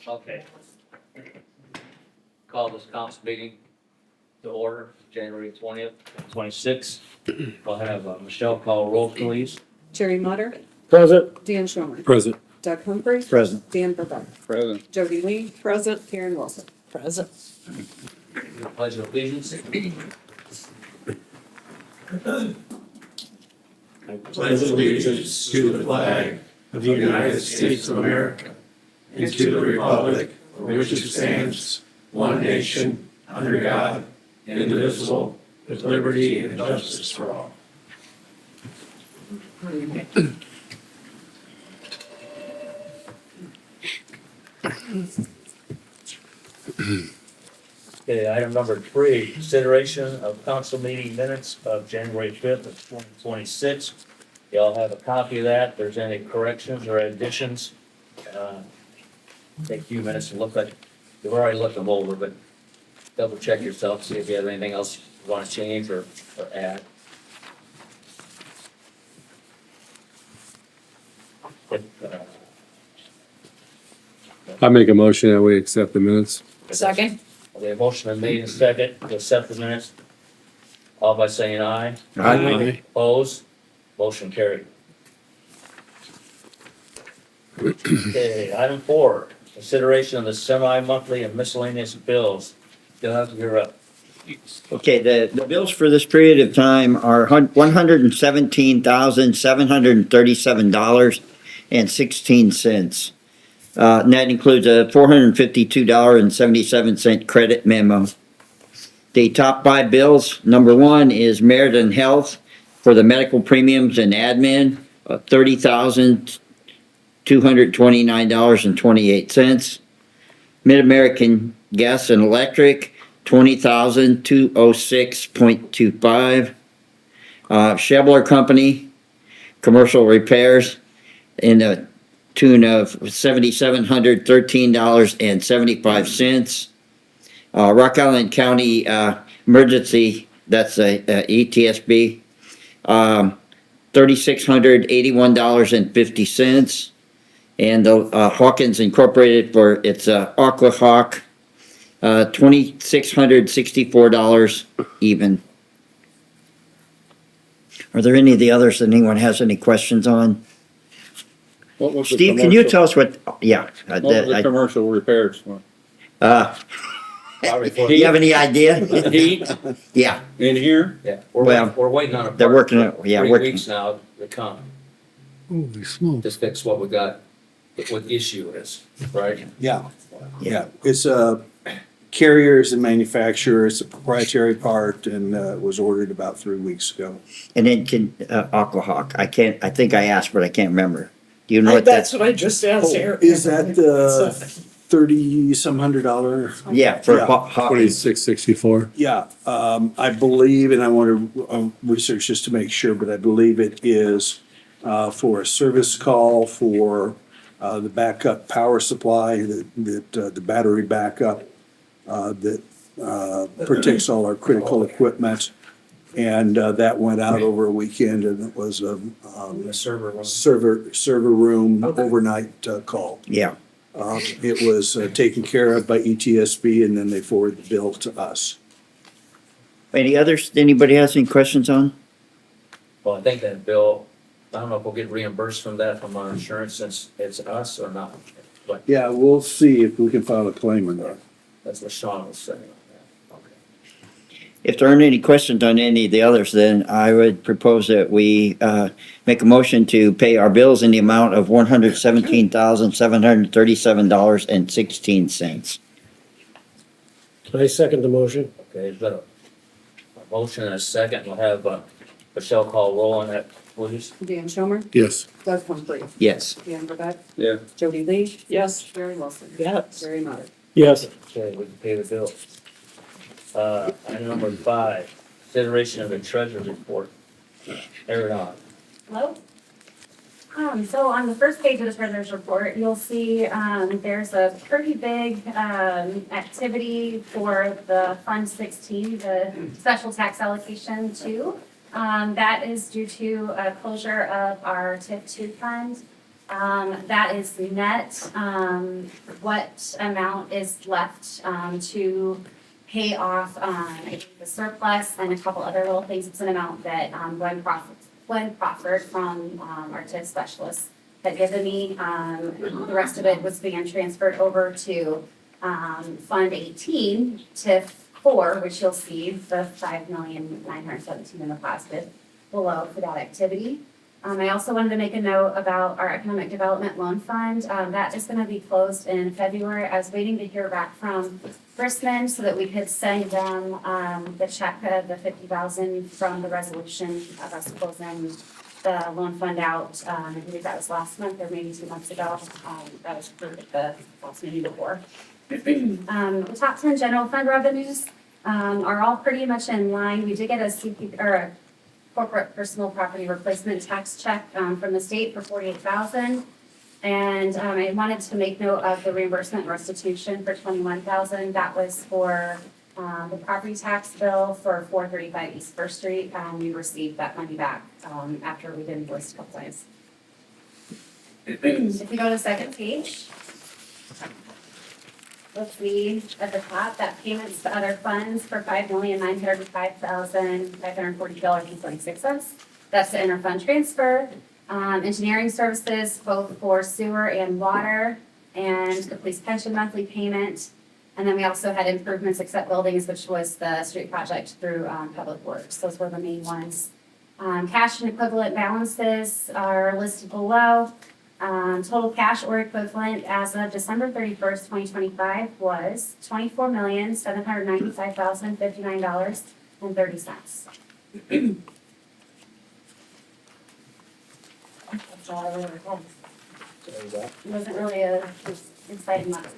Okay. Call this council meeting to order, January 20th, 26th. We'll have Michelle call roll, please. Jerry Mutter, Present. Dan Schomer, Present. Doug Humphrey. Present. Dan Burback, Present. Jody Lee. Present. Karen Wilson. Present. Pledge of allegiance. Pledge allegiance to the flag of the United States of America and to the republic for which it stands, one nation, under God, indivisible, with liberty and justice for all. Okay, item number 3, consideration of council meeting minutes of January 5th of 2026. Y'all have a copy of that. If there's any corrections or additions, take a few minutes to look at. You've already looked them over, but double check yourself, see if you have anything else you want to change or add. I make a motion that we accept the minutes. Second. Okay, motion been made and second to accept the minutes. All by saying aye. Aye. Opposed? Motion carried. Okay, item 4, consideration of the semi-monthly and miscellaneous bills. Doug, you're up. Okay, the bills for this period of time are $117,737.16. And that includes a $452.77 credit memo. The top 5 bills, number 1 is Meriden Health for the medical premiums and admin, $30,229.28. Mid-American Gas and Electric, $20,206.25. Shebler Company, commercial repairs in the tune of $7,713.75. Rock Island County Emergency, that's a ETSB, $3,681.50. And the Hawkins Incorporated for its Aqua Hawk, $2,664 even. Are there any of the others that anyone has any questions on? What was the Steve, can you commercial- tell us what, yeah. What was the commercial repairs one? You have any idea? Heat Yeah, in here? Yeah, Well, we're waiting on a. they're working it, yeah, 3 working. weeks now to come Holy smoke. to fix what we got, what the issue is, right? Yeah, yeah. It's a carriers and manufacturer. It's a proprietary part and was ordered about 3 weeks ago. And then Aqua Hawk, I think I asked, but I can't remember. Do you know what That's that's? what I just asked here. Is that the $30-some-hundred? Yeah, for Yeah. Hawk. 2664. Yeah, I believe, and I want to research just to make sure, but I believe it is for a service call for the backup power supply, the battery backup that protects all our critical equipment. And that went out over a weekend, and it was a The server was. server room overnight call. Yeah, It was taken care of by ETSB, and then they forwarded the bill to us. any others, anybody has any questions on? Well, I think that bill, I don't know if we'll get reimbursed from that from our insurance since it's us or not. But Yeah, we'll see if we can file a claim or not. that's what Sean was saying. Okay. If there aren't any questions on any of the others, then I would propose that we make a motion to pay our bills in the amount of $117,737.16. I second the motion. Okay, there's been a motion and a second. We'll have Michelle call roll on that, please. Dan Schomer, Yes. Doug Humphrey, Yes. Dan Burback, Yeah. Jody Lee. Yes. Karen Wilson. Yes. Jerry Mutter. Yes. Okay, we can pay the bills. Item number 5, consideration of the treasurer's report. Aaron. Hello? So on the first page of the treasurer's report, you'll see, there's a pretty big, activity for the Fund 16, the special tax allocation 2. That is due to a closure of our TIF 2 fund. That is net. What amount is left, to pay off, the surplus and a couple other little things. It's an amount that, Glenn Crawford from, our TIF specialist had given me. The rest of it was being transferred over to, Fund 18, TIF 4, which you'll see the 5,917,000 in the positive below for that activity. I also wanted to make a note about our economic development loan fund. That is gonna be closed in February. I was waiting to hear back from Briskman so that we could send them, the check of the 50,000 from the resolution of us closing the loan fund out. I believe that was last month or maybe 2 months ago. That was approved at the last meeting before. The top 10 general fund revenues, are all pretty much in line. We did get a CP, or a corporate personal property replacement tax check, from the state for 48,000. And, I wanted to make note of the reimbursement and restitution for 21,000. That was for, the property tax bill for 435 East First Street. We received that money back, after we did invoice a couple times. If you go to the second page. Let's see, at the top, that payments to other funds for $5,905,540.26. That's the interfund transfer. Engineering services, both for sewer and water, and the police pension monthly payment. And then we also had improvements except buildings, which was the street project through, Public Works. Those were the main ones. Cash and equivalent balances are listed below. Total cash or equivalent as of December 31st, 2025 was $24,795,059.30. That's all I really had. It wasn't really a exciting month.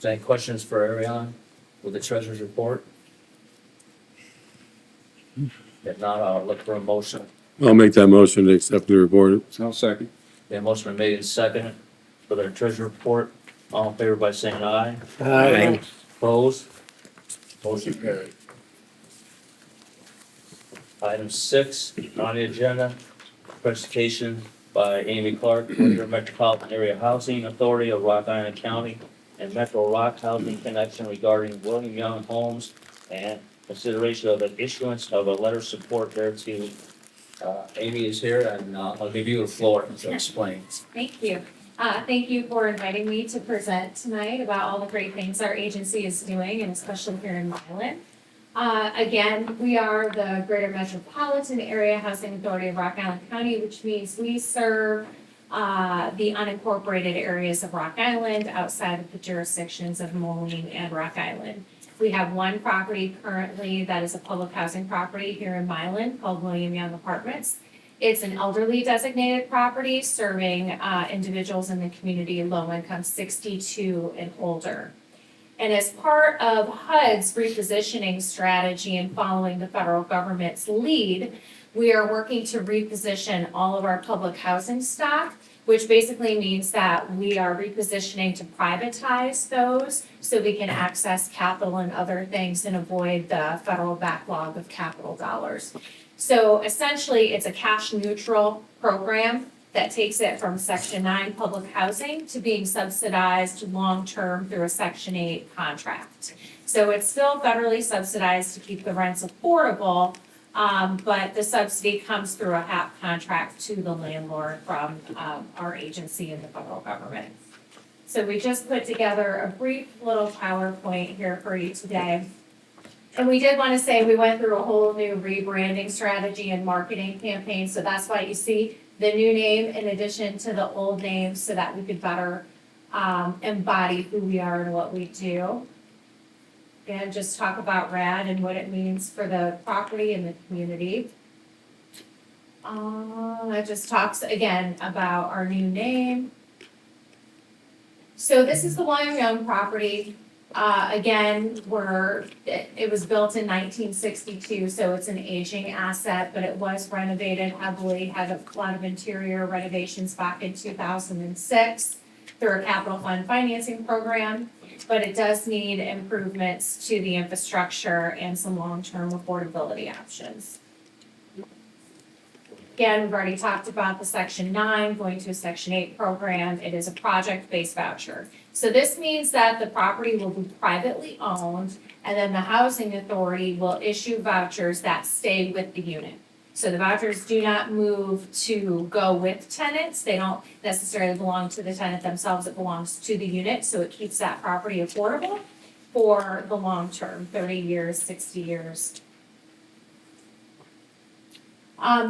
Any questions for Ariana with the treasurer's report? If not, I'll look for a motion. I'll make that motion to accept the report. I'll second. The motion been made and seconded for the treasurer's report. All in favor by saying aye. Aye. Opposed? Motion carried. Item 6 on the agenda, presentation by Amy Clark, Winter Metropolitan Area Housing Authority of Rock Island County and Metro Rock Housing Connection regarding William Young Homes and consideration of an issuance of a letter of support thereto. Amy is here and I'll give you the floor to explain. Thank you. Thank you for inviting me to present tonight about all the great things our agency is doing, and especially here in Milan. Again, we are the Greater Metropolitan Area Housing Authority of Rock Island County, which means we serve the unincorporated areas of Rock Island outside of the jurisdictions of Moline and Rock Island. We have one property currently that is a public housing property here in Milan called William Young Apartments. It's an elderly designated property serving individuals in the community low income 62 and older. And as part of HUD's repositioning strategy and following the federal government's lead, we are working to reposition all of our public housing stock, which basically means that we are repositioning to privatize those so we can access capital and other things and avoid the federal backlog of capital dollars. So essentially, it's a cash neutral program that takes it from Section 9 public housing to being subsidized long-term through a Section 8 contract. So it's still federally subsidized to keep the rents affordable, but the subsidy comes through a HAP contract to the landlord from our agency and the federal government. So we just put together a brief little PowerPoint here for you today. And we did want to say we went through a whole new rebranding strategy and marketing campaign. So that's why you see the new name in addition to the old name so that we could better embody who we are and what we do. And just talk about RAD and what it means for the property and the community. It just talks again about our new name. So this is the William Young property. Again, it was built in 1962, so it's an aging asset, but it was renovated heavily, had a lot of interior renovations back in 2006 through a capital fund financing program. But it does need improvements to the infrastructure and some long-term affordability options. Again, we've already talked about the Section 9 going to a Section 8 program. It is a project-based voucher. So this means that the property will be privately owned, and then the housing authority will issue vouchers that stay with the unit. So the vouchers do not move to go with tenants. They don't necessarily belong to the tenant themselves. It belongs to the unit, so it keeps that property affordable for the long term, 30 years, 60 years.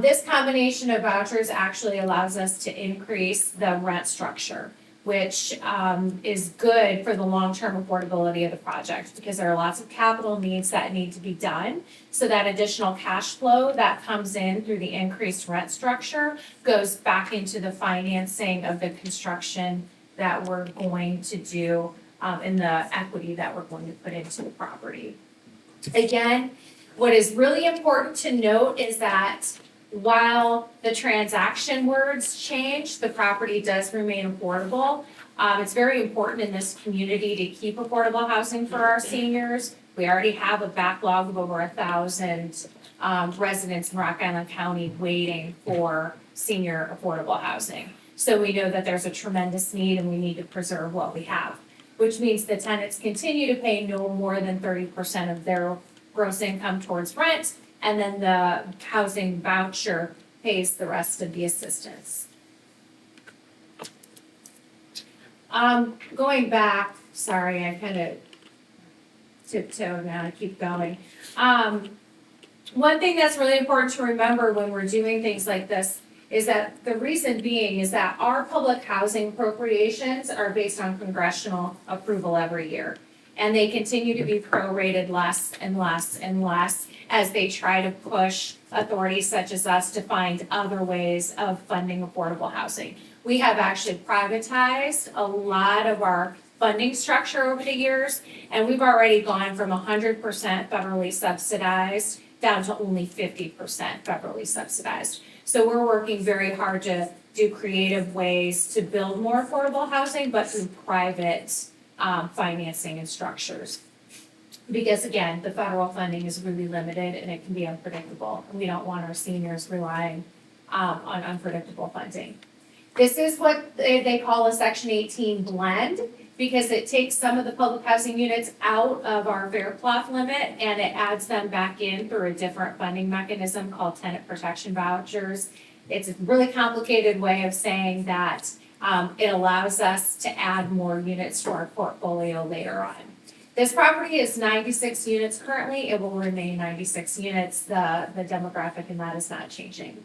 This combination of vouchers actually allows us to increase the rent structure, which is good for the long-term affordability of the project, because there are lots of capital needs that need to be done. So that additional cash flow that comes in through the increased rent structure goes back into the financing of the construction that we're going to do, and the equity that we're going to put into the property. Again, what is really important to note is that while the transaction words change, the property does remain affordable. It's very important in this community to keep affordable housing for our seniors. We already have a backlog of over 1,000 residents in Rock Island County waiting for senior affordable housing. So we know that there's a tremendous need and we need to preserve what we have, which means the tenants continue to pay no more than 30% of their gross income towards rent, and then the housing voucher pays the rest of the assistance. Going back, sorry, I kind of tiptoed now, I keep going. One thing that's really important to remember when we're doing things like this is that the reason being is that our public housing appropriations are based on congressional approval every year. And they continue to be prorated less and less and less as they try to push authorities such as us to find other ways of funding affordable housing. We have actually privatized a lot of our funding structure over the years, and we've already gone from 100% federally subsidized down to only 50% federally subsidized. So we're working very hard to do creative ways to build more affordable housing, but through private financing and structures. Because again, the federal funding is really limited and it can be unpredictable. We don't want our seniors relying on unpredictable funding. This is what they call a Section 18 blend, because it takes some of the public housing units out of our fair plot limit and it adds them back in through a different funding mechanism called tenant protection vouchers. It's a really complicated way of saying that it allows us to add more units to our portfolio later on. This property is 96 units currently. It will remain 96 units. The demographic in that is not changing.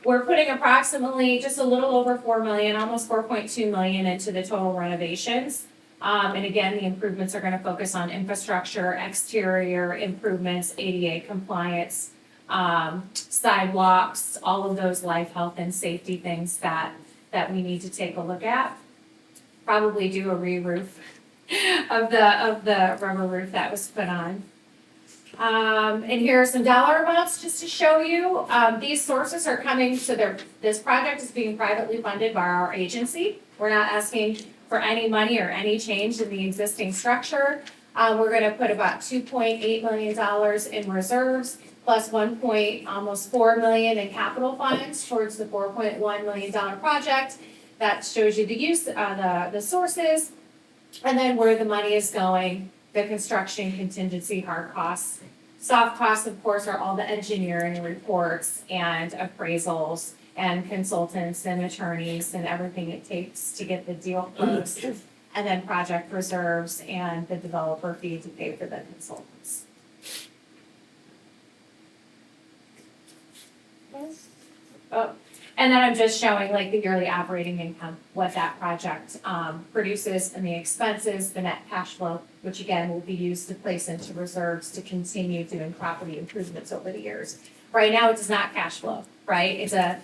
We're putting approximately just a little over 4 million, almost 4.2 million into the total renovations. And again, the improvements are going to focus on infrastructure, exterior improvements, ADA compliance, sidewalks, all of those life, health, and safety things that we need to take a look at. Probably do a re-roof of the rubber roof that was put on. And here are some dollar amounts just to show you. These sources are coming, so this project is being privately funded by our agency. We're not asking for any money or any change in the existing structure. We're gonna put about $2.8 million in reserves, plus almost 4 million in capital funds towards the $4.1 million project. That shows you the use, the sources, and then where the money is going, the construction contingency, hard costs. Soft costs, of course, are all the engineering reports and appraisals and consultants and attorneys and everything it takes to get the deal closed. And then project reserves and the developer fee to pay for the consultants. Oh, and then I'm just showing like the yearly operating income, what that project produces, and the expenses, the net cash flow, which again will be used to place into reserves to continue doing property improvements over the years. Right now, it does not cash flow, right? It's a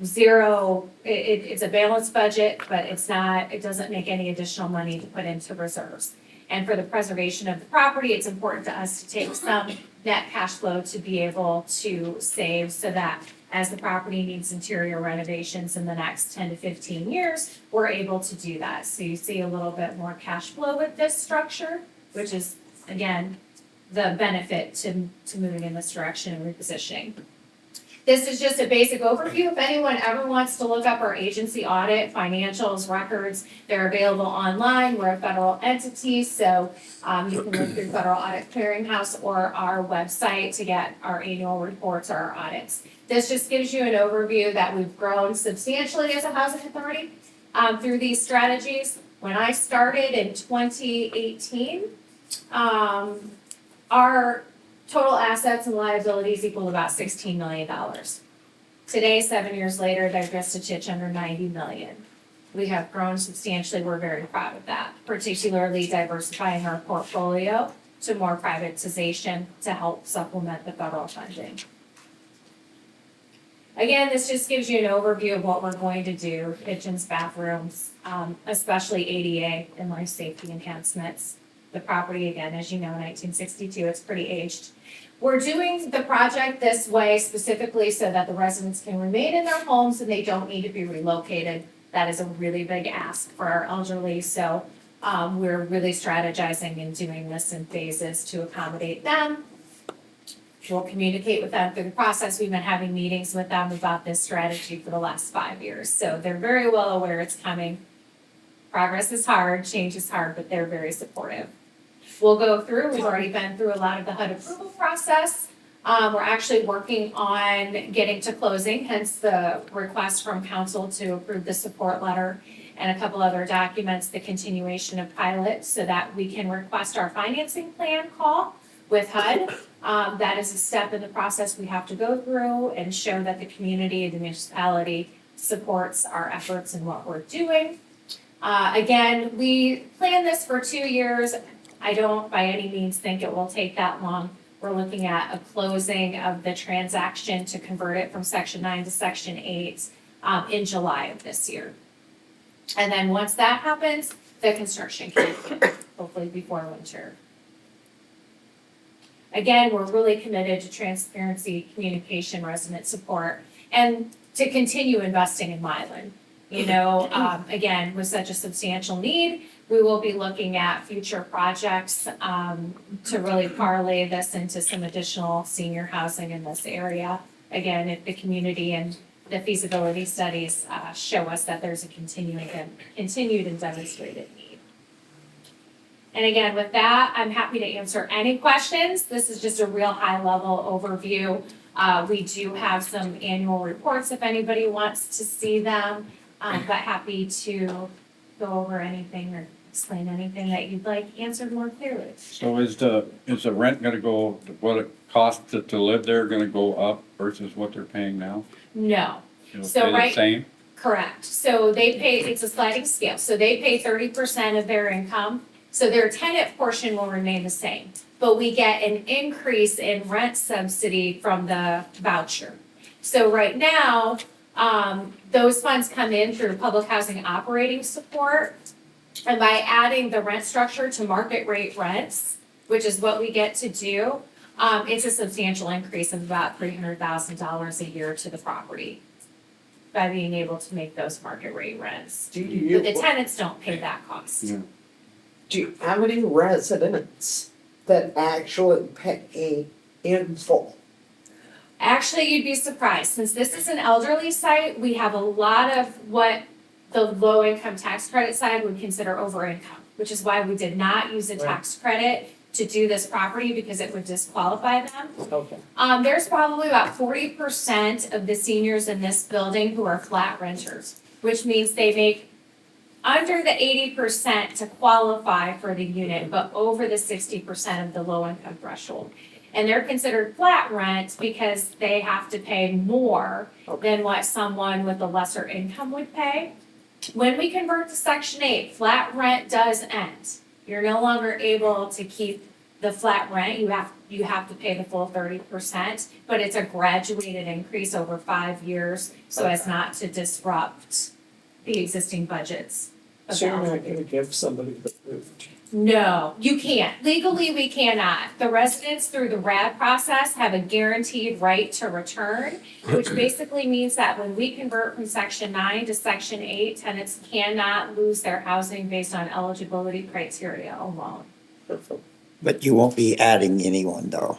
zero, it's a balanced budget, but it doesn't make any additional money to put into reserves. And for the preservation of the property, it's important to us to take some net cash flow to be able to save so that as the property needs interior renovations in the next 10 to 15 years, we're able to do that. So you see a little bit more cash flow with this structure, which is, again, the benefit to moving in this direction and repositioning. This is just a basic overview. If anyone ever wants to look up our agency audit, financials, records, they're available online. We're a federal entity, so you can look through Federal Audit Clearinghouse or our website to get our annual reports or our audits. This just gives you an overview that we've grown substantially as a housing authority through these strategies. When I started in 2018, our total assets and liabilities equal about $16 million. Today, 7 years later, they're just a titch under 90 million. We have grown substantially. We're very proud of that, particularly diversifying our portfolio to more privatization to help supplement the federal funding. Again, this just gives you an overview of what we're going to do, kitchens, bathrooms, especially ADA and life safety enhancements. The property, again, as you know, 1962, it's pretty aged. We're doing the project this way specifically so that the residents can remain in their homes and they don't need to be relocated. That is a really big ask for our elderly, so we're really strategizing and doing this in phases to accommodate them. We'll communicate with them through the process. We've been having meetings with them about this strategy for the last 5 years, so they're very well aware it's coming. Progress is hard, change is hard, but they're very supportive. We'll go through, we've already been through a lot of the HUD approval process. We're actually working on getting to closing, hence the request from council to approve the support letter and a couple other documents, the continuation of pilot, so that we can request our financing plan call with HUD. That is a step in the process we have to go through and show that the community, the municipality supports our efforts and what we're doing. Again, we planned this for 2 years. I don't by any means think it will take that long. We're looking at a closing of the transaction to convert it from Section 9 to Section 8 in July of this year. And then once that happens, the construction can begin, hopefully before winter. Again, we're really committed to transparency, communication, resident support, and to continue investing in Milan. You know, again, with such a substantial need, we will be looking at future projects to really parlay this into some additional senior housing in this area. Again, if the community and the feasibility studies show us that there's a continued and demonstrated need. And again, with that, I'm happy to answer any questions. This is just a real high-level overview. We do have some annual reports if anybody wants to see them. But happy to go over anything or explain anything that you'd like answered more clearly. So is the rent gonna go, what it costs to live there gonna go up versus what they're paying now? No, It'll So stay the right- same? correct. So they pay, it's a sliding scale. So they pay 30% of their income. So their tenant portion will remain the same. But we get an increase in rent subsidy from the voucher. So right now, those funds come in through public housing operating support. And by adding the rent structure to market rate rents, which is what we get to do, it's a substantial increase of about $300,000 a year to the property by being able to make those market rate rents. But the tenants don't pay that cost. Yeah. Do you have any residents that actually pay in full? Actually, you'd be surprised, since this is an elderly site, we have a lot of what the low income tax credit side would consider over income, which is why we did not use a tax credit to do this property because it would disqualify them. Okay. There's probably about 40% of the seniors in this building who are flat renters, which means they make under the 80% to qualify for the unit, but over the 60% of the low income threshold. And they're considered flat rent because they have to pay more than what someone with a lesser income would pay. When we convert to Section 8, flat rent does end. You're no longer able to keep the flat rent, you have to pay the full 30%, but it's a graduated increase over 5 years so as not to disrupt the existing budgets. of So the you're not elderly. gonna give somebody the roof? No, you can't. Legally, we cannot. The residents through the RAD process have a guaranteed right to return, which basically means that when we convert from section 9 to section 8, tenants cannot lose their housing based on eligibility criteria alone. But you won't be adding anyone though.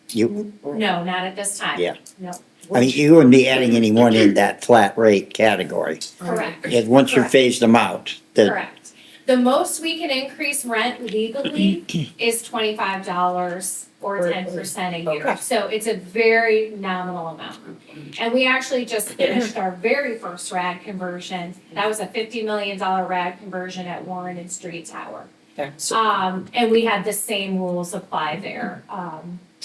You, No, not at this time. Yeah. No, I mean, you wouldn't be adding anyone in that flat rate category. correct. If, once you Correct. phase them out, the, Correct. The most we can increase rent legally is $25 or 10% a year. Okay. So it's a very nominal amount. And we actually just finished our very first RAD conversion. That was a $50 million RAD conversion at Warren and Street Tower. And we had the same rules apply there.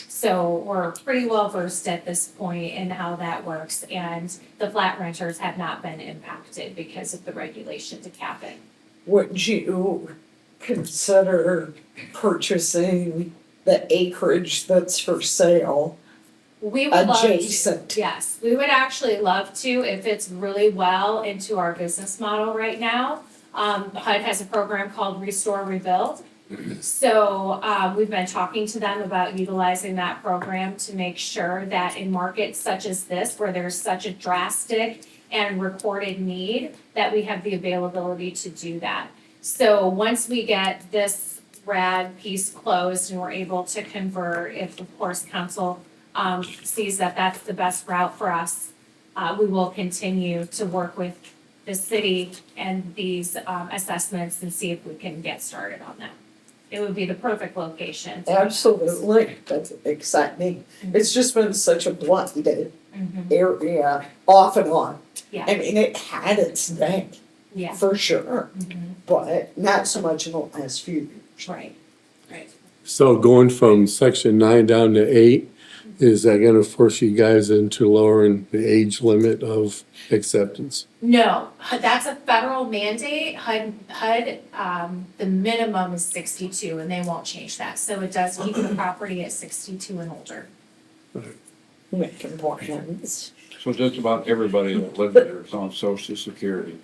So we're pretty well versed at this point in how that works. And the flat renters have not been impacted because of the regulation to cap it. Would you consider purchasing the acreage that's for sale We would love to. adjacent? Yes, we would actually love to. It fits really well into our business model right now. HUD has a program called Restore Rebuild. So we've been talking to them about utilizing that program to make sure that in markets such as this, where there's such a drastic and recorded need, that we have the availability to do that. So once we get this RAD piece closed and we're able to convert, if of course council sees that that's the best route for us, we will continue to work with the city and these assessments and see if we can get started on that. It would be the perfect location. Absolutely, that's exciting. It's just been such a blighted Mhm. area, off and on. Yeah. I mean, it had its day, Yeah. for sure, Mhm. but not so much in the last few years. Right. Right. So going from section 9 down to 8, is that gonna force you guys into lowering the age limit of acceptance? No, that's a federal mandate. HUD, the minimum is 62 and they won't change that. So it does keep the property at 62 and older. Making plans. So just about everybody that lives there is on social security,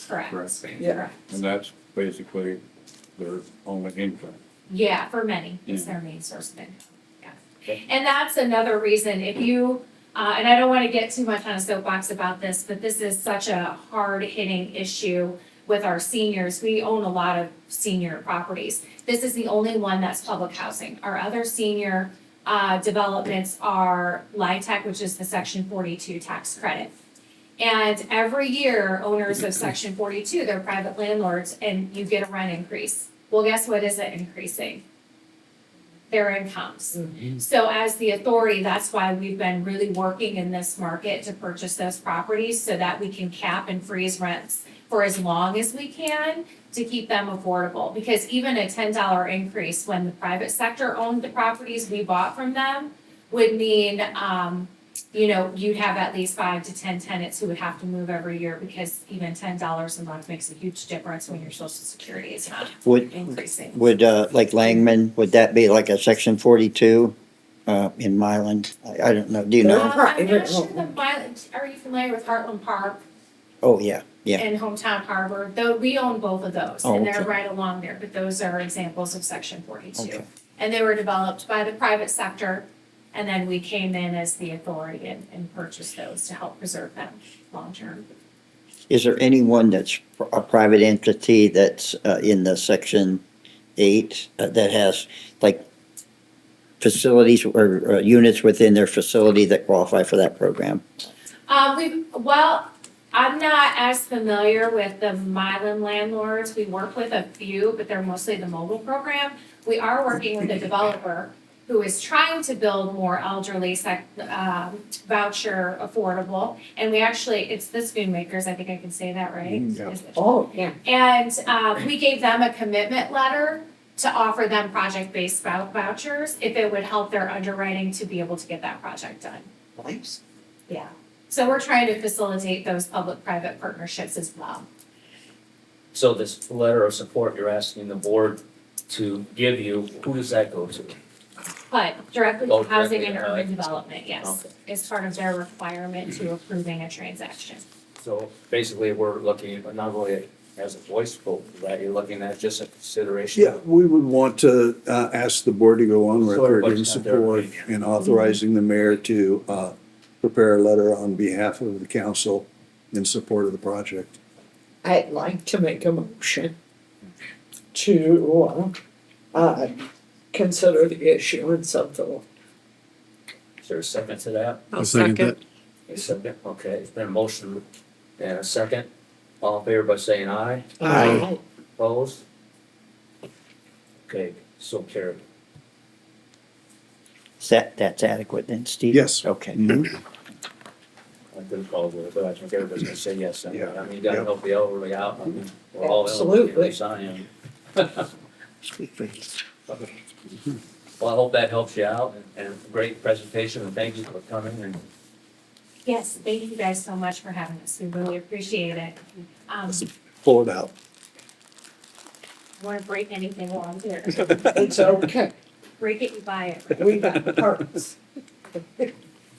Correct. Correct. Yeah. Correct. and that's basically their only income. Yeah, for many, it's Yeah. their main source of income, yeah. Okay. And that's another reason, if you, and I don't wanna get too much on a soapbox about this, but this is such a hard-hitting issue with our seniors. We own a lot of senior properties. This is the only one that's public housing. Our other senior developments are LIHTC, which is the Section 42 tax credit. And every year, owners of Section 42, they're private landlords, and you get a rent increase. Well, guess what isn't increasing? Their incomes. So as the authority, that's why we've been really working in this market to purchase those properties so that we can cap and freeze rents for as long as we can to keep them affordable. Because even a $10 increase when the private sector owned the properties we bought from them would mean, you'd have at least 5 to 10 tenants who would have to move every year because even $10 a month makes a huge difference when your social security is not would, increasing. would, like Langman, would that be like a section 42, in Milan? I don't know, do you know? I'm not sure the violent, are you familiar with Heartland Park Oh, yeah, yeah. and Hometown Harbor? Though, we own both of those, Oh, and they're okay. right along there, but those are examples of Section 42. Okay. And they were developed by the private sector, and then we came in as the authority and purchased those to help preserve them long-term. Is there anyone that's a private entity that's in the section 8 that has like facilities or units within their facility that qualify for that program? I'm not as familiar with the Milan landlords. We work with a few, but they're mostly the mobile program. We are working with a developer who is trying to build more elderly voucher affordable. And we actually, it's the Spoon Makers, I think I can say that, right? Yeah. Is it? Oh, yeah. And we gave them a commitment letter to offer them project-based vouchers if it would help their underwriting to be able to get that project done. Nice. Yeah. So we're trying to facilitate those public-private partnerships as well. So this letter of support you're asking the board to give you, who does that go to? But directly Oh, to housing directly and to urban HUD. development, yes, Okay. is part of their requirement to approving a transaction. So basically, we're looking at not only at as a voice vote, that you're looking at just a consideration? Yeah, we would want to ask the board to go on So record in everybody's got their support opinion. and authorizing the mayor to prepare a letter on behalf of the council in support of the project. I'd like to make a motion to, consider the issuance of the. Is there a second to that? I'll second that. A second, okay, it's been a motion and a second. All in favor by saying aye, Aye. opposed? Okay, so carried. That's adequate then, Steve? Yes. Okay. Mhm. I didn't call it, but I think everybody's gonna say yes anyway. Yeah. I mean, you gotta Yep. help the elderly out. I mean, we're all elderly, Absolutely. at least I am. Speak for you. Well, I hope that helps you out and great presentation and thank you for coming and Yes, thank you guys so much for having us. We really appreciate it. Pull it out. I want to break anything while I'm here. It's okay, Break it, you buy it. we got parts.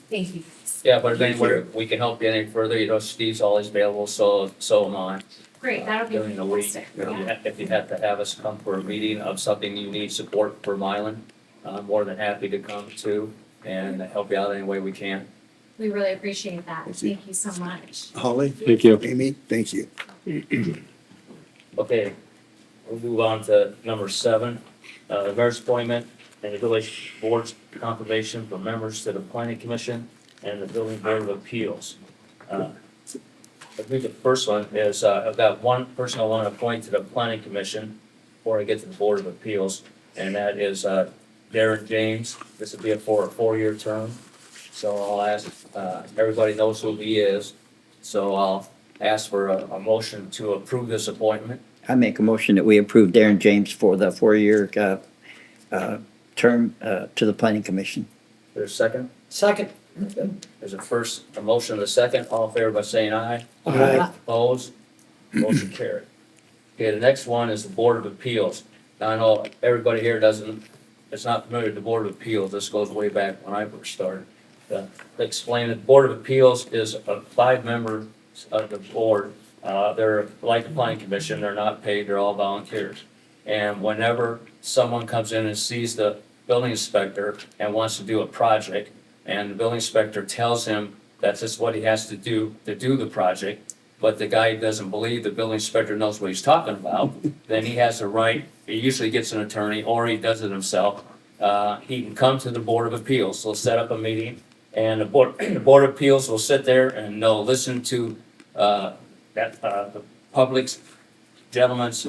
Thank you. yeah, but if anywhere we can help you any further, you know, Steve's always available, so am I. Great, that'll be During the week, fantastic. if you Yeah. ha- if you have to have us come for a meeting of something you need support for Milan, I'm more than happy to come too and help you out any way we can. We really appreciate that. Thank you. Thank you so much. Holly? Thank you. Amy? Thank you. Okay, we'll move on to number 7, mayor's appointment and the village board's confirmation for members to the planning commission and the building board of appeals. I think the first one is, I've got one person I want to appoint to the planning commission before I get to the board of appeals, and that is, Darren James. This would be for a 4-year term. So I'll ask, everybody knows who he is, so I'll ask for a motion to approve this appointment. I make a motion that we approve Darren James for the 4-year term to the planning commission. There's a second? Second. There's a motion and a second. All in favor by saying aye. Aye. Opposed? Motion carried. Okay, the next one is the Board of Appeals. Now, I know everybody here is not familiar with the Board of Appeals. This goes way back when I first started. To explain, the Board of Appeals is a 5-member of the board. They're like the planning commission, they're not paid, they're all volunteers. And whenever someone comes in and sees the building inspector and wants to do a project, and the building inspector tells him that's just what he has to do the project, but the guy doesn't believe the building inspector knows what he's talking about, then he has the right, he usually gets an attorney, or he does it himself. He can come to the Board of Appeals, they'll set up a meeting, and the Board of Appeals will sit there and they'll listen to, the public's gentleman's,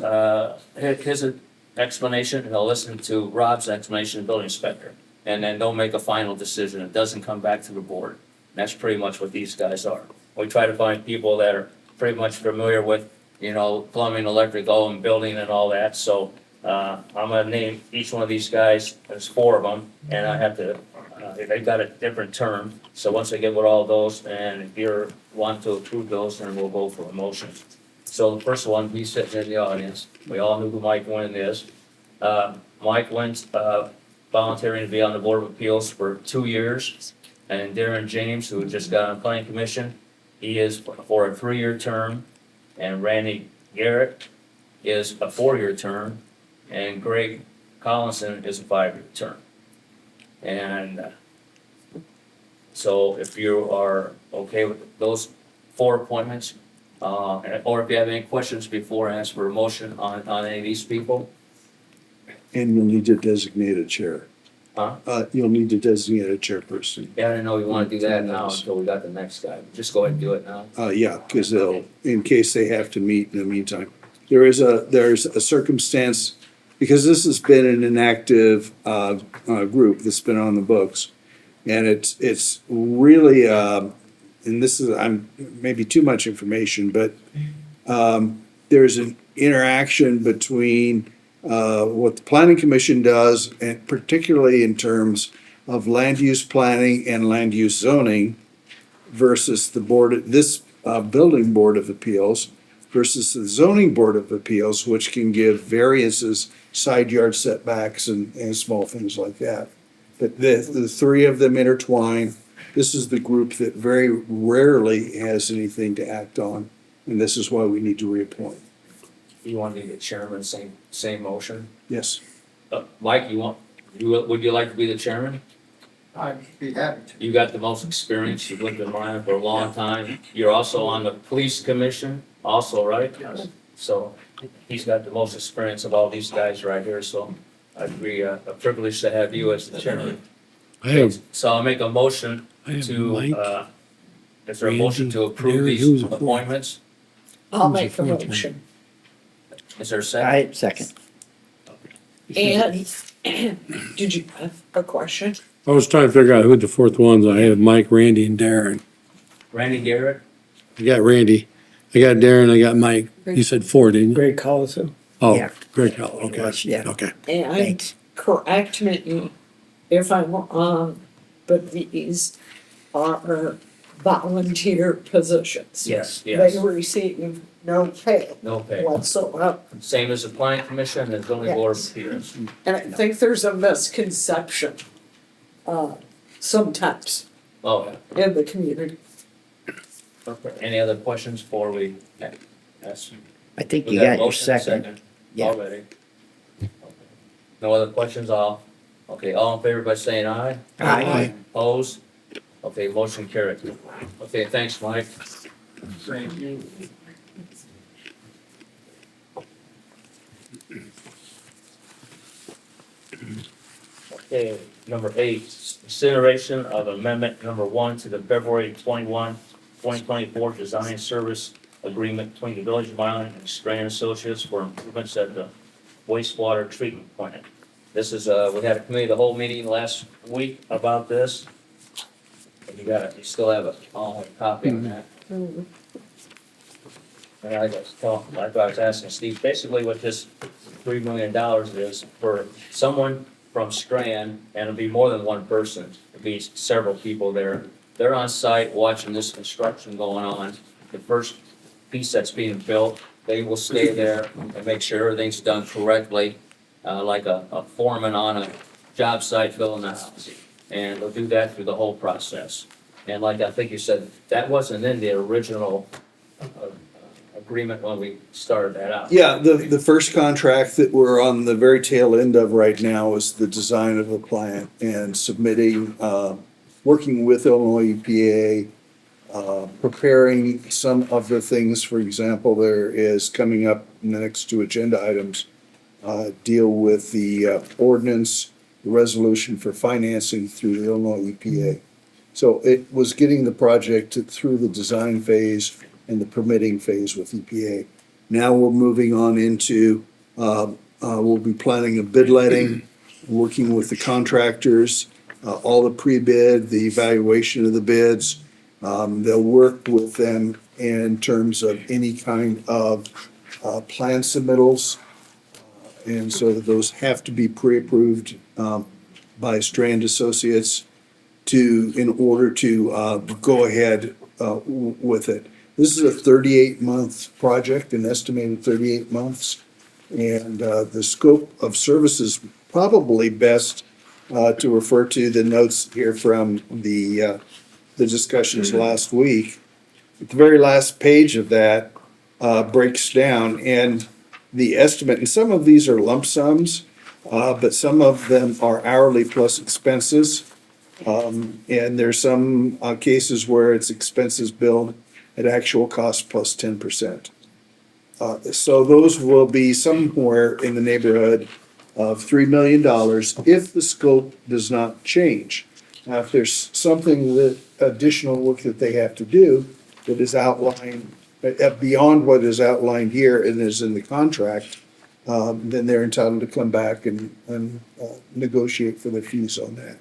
his explanation, and they'll listen to Rob's explanation, the building inspector. And then they'll make a final decision. It doesn't come back to the board. And that's pretty much what these guys are. We try to find people that are pretty much familiar with, you know, plumbing, electrical, and building and all that. So, I'm gonna name each one of these guys, there's 4 of them, and I have to, they've got a different term. So once I get with all those, and if you're want to approve those, then we'll go for a motion. So the first one, he's sitting in the audience. We all know who Mike Nguyen is. Mike Nguyen's, volunteering to be on the Board of Appeals for 2 years. And Darren James, who just got on planning commission, he is for a 3-year term. And Randy Garrett is a 4-year term. And Greg Collinson is a 5-year term. And so if you are okay with those 4 appointments, or if you have any questions before, ask for a motion on any of these people. And you'll need to designate a chair. Huh? You'll need to designate a chairperson. Yeah, I didn't know you wanna do that now until we got the next guy. Just go ahead and do it now. Yeah, because they'll, in case they have to meet in the meantime. There's a circumstance, because this has been an inactive, group that's been on the books. And it's really, and this is, I'm, maybe too much information, but, there's an interaction between, what the planning commission does, and particularly in terms of land use planning and land use zoning versus the board, this building board of appeals versus the zoning board of appeals, which can give variances, side yard setbacks and small things like that. But the 3 of them intertwine. This is the group that very rarely has anything to act on, and this is why we need to reappoint. You want to be the chairman, same motion? Yes. Mike, would you like to be the chairman? I'd be happy to. You got the most experience, you've lived in Milan for a long time. You're also on the police commission also, right? Yes. So he's got the most experience of all these guys right here, so I'd be a privilege to have you as the chairman. I have, So I'll make a motion I have to, Mike. is there a motion to approve Randy, these who's the fourth? appointments? I'll Who's the make the fourth one? motion. Is there a second? I second. And did you have a question? I was trying to figure out who the fourth ones. I have Mike, Randy, and Darren. Randy Garrett? I got Randy, I got Darren, I got Mike. You said four, didn't you? Greg Collison. Oh, Yeah. Greg Howell, okay, Yes, yeah. okay. And Thanks. correct me if I'm wrong, but these are volunteer positions. Yes, They yes. receive no pay No pay. whatsoever. Same as the planning commission and zoning board of appeals. And I think there's a misconception, sometimes Oh, yeah. in the community. Okay. Any other questions before we ask? I think We you got a got your motion, a second. Yeah. Already. No other questions, all? Okay, all in favor by saying aye? Aye. Opposed? Okay, motion carried. Okay, thanks, Mike. Thank you. Okay, number 8, consideration of amendment number 1 to the February 2024 design service agreement between the Village of Milan and Strand Associates for improvements at the wastewater treatment plant. This is, we had a committee, the whole meeting last week about this. And you still have a copy of that. And I just like I was asking Steve, basically what this $3 million is for someone from Strand, and it'll be more than one person, it'll be several people there. They're on site watching this construction going on, the first piece that's being built, they will stay there and make sure everything's done correctly, like a foreman on a job site building a house. And they'll do that through the whole process. And like I think you said, that wasn't in the original agreement when we started that out. Yeah, the first contract that we're on the very tail end of right now is the design of the plant and submitting, working with Illinois EPA, preparing some of the things, for example, there is coming up in the next 2 agenda items, deal with the ordinance, the resolution for financing through the Illinois EPA. So it was getting the project through the design phase and the permitting phase with EPA. Now we're moving on into, we'll be planning a bid letting, working with the contractors, all the pre-bid, the evaluation of the bids. They'll work with them in terms of any kind of plan submittals. And so that those have to be pre-approved by Strand Associates in order to go ahead with it. This is a 38-month project, an estimated 38 months. And the scope of services, probably best to refer to the notes here from the discussions last week. The very last page of that breaks down and the estimate, and some of these are lump sums, but some of them are hourly plus expenses. And there's some cases where it's expenses billed at actual cost plus 10%. So those will be somewhere in the neighborhood of $3 million if the scope does not change. Now, if there's something that additional work that they have to do that is outlined beyond what is outlined here and is in the contract, then they're entitled to come back and negotiate for the fees on that.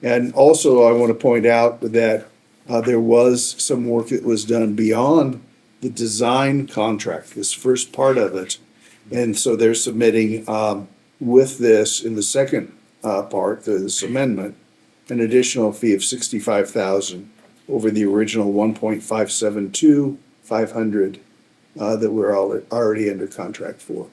And also, I want to point out that there was some work that was done beyond the design contract, this first part of it. And so they're submitting with this in the second part, this amendment, an additional fee of $65,000 over the original $1.572,500 that we're already under contract for.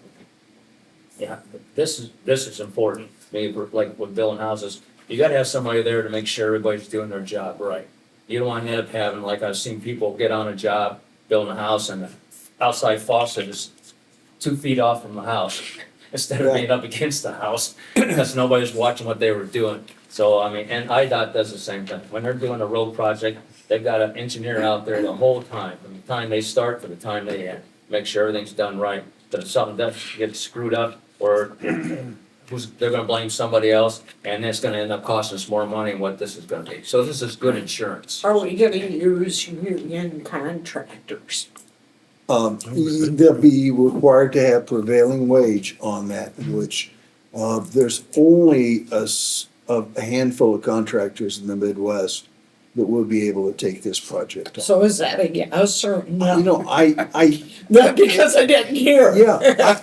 Yeah, this is important, maybe like with building houses, you gotta have somebody there to make sure everybody's doing their job right. You don't want to end up having, like I've seen people get on a job, building a house and the outside faucet is 2 feet off from the house instead of being up against the house because nobody's watching what they were doing. So, I mean, and IDOT does the same thing. When they're doing a road project, they've got an engineer out there the whole time, from the time they start to the time they end. Make sure everything's done right, that if something does get screwed up or they're gonna blame somebody else and it's gonna end up costing us more money than what this is gonna be. So this is good insurance. Are we gonna use union contractors? They'll be required to have prevailing wage on that, which, there's only a handful of contractors in the Midwest that will be able to take this project on. So is that a yes or You no? know, I, No, because I didn't hear. yeah,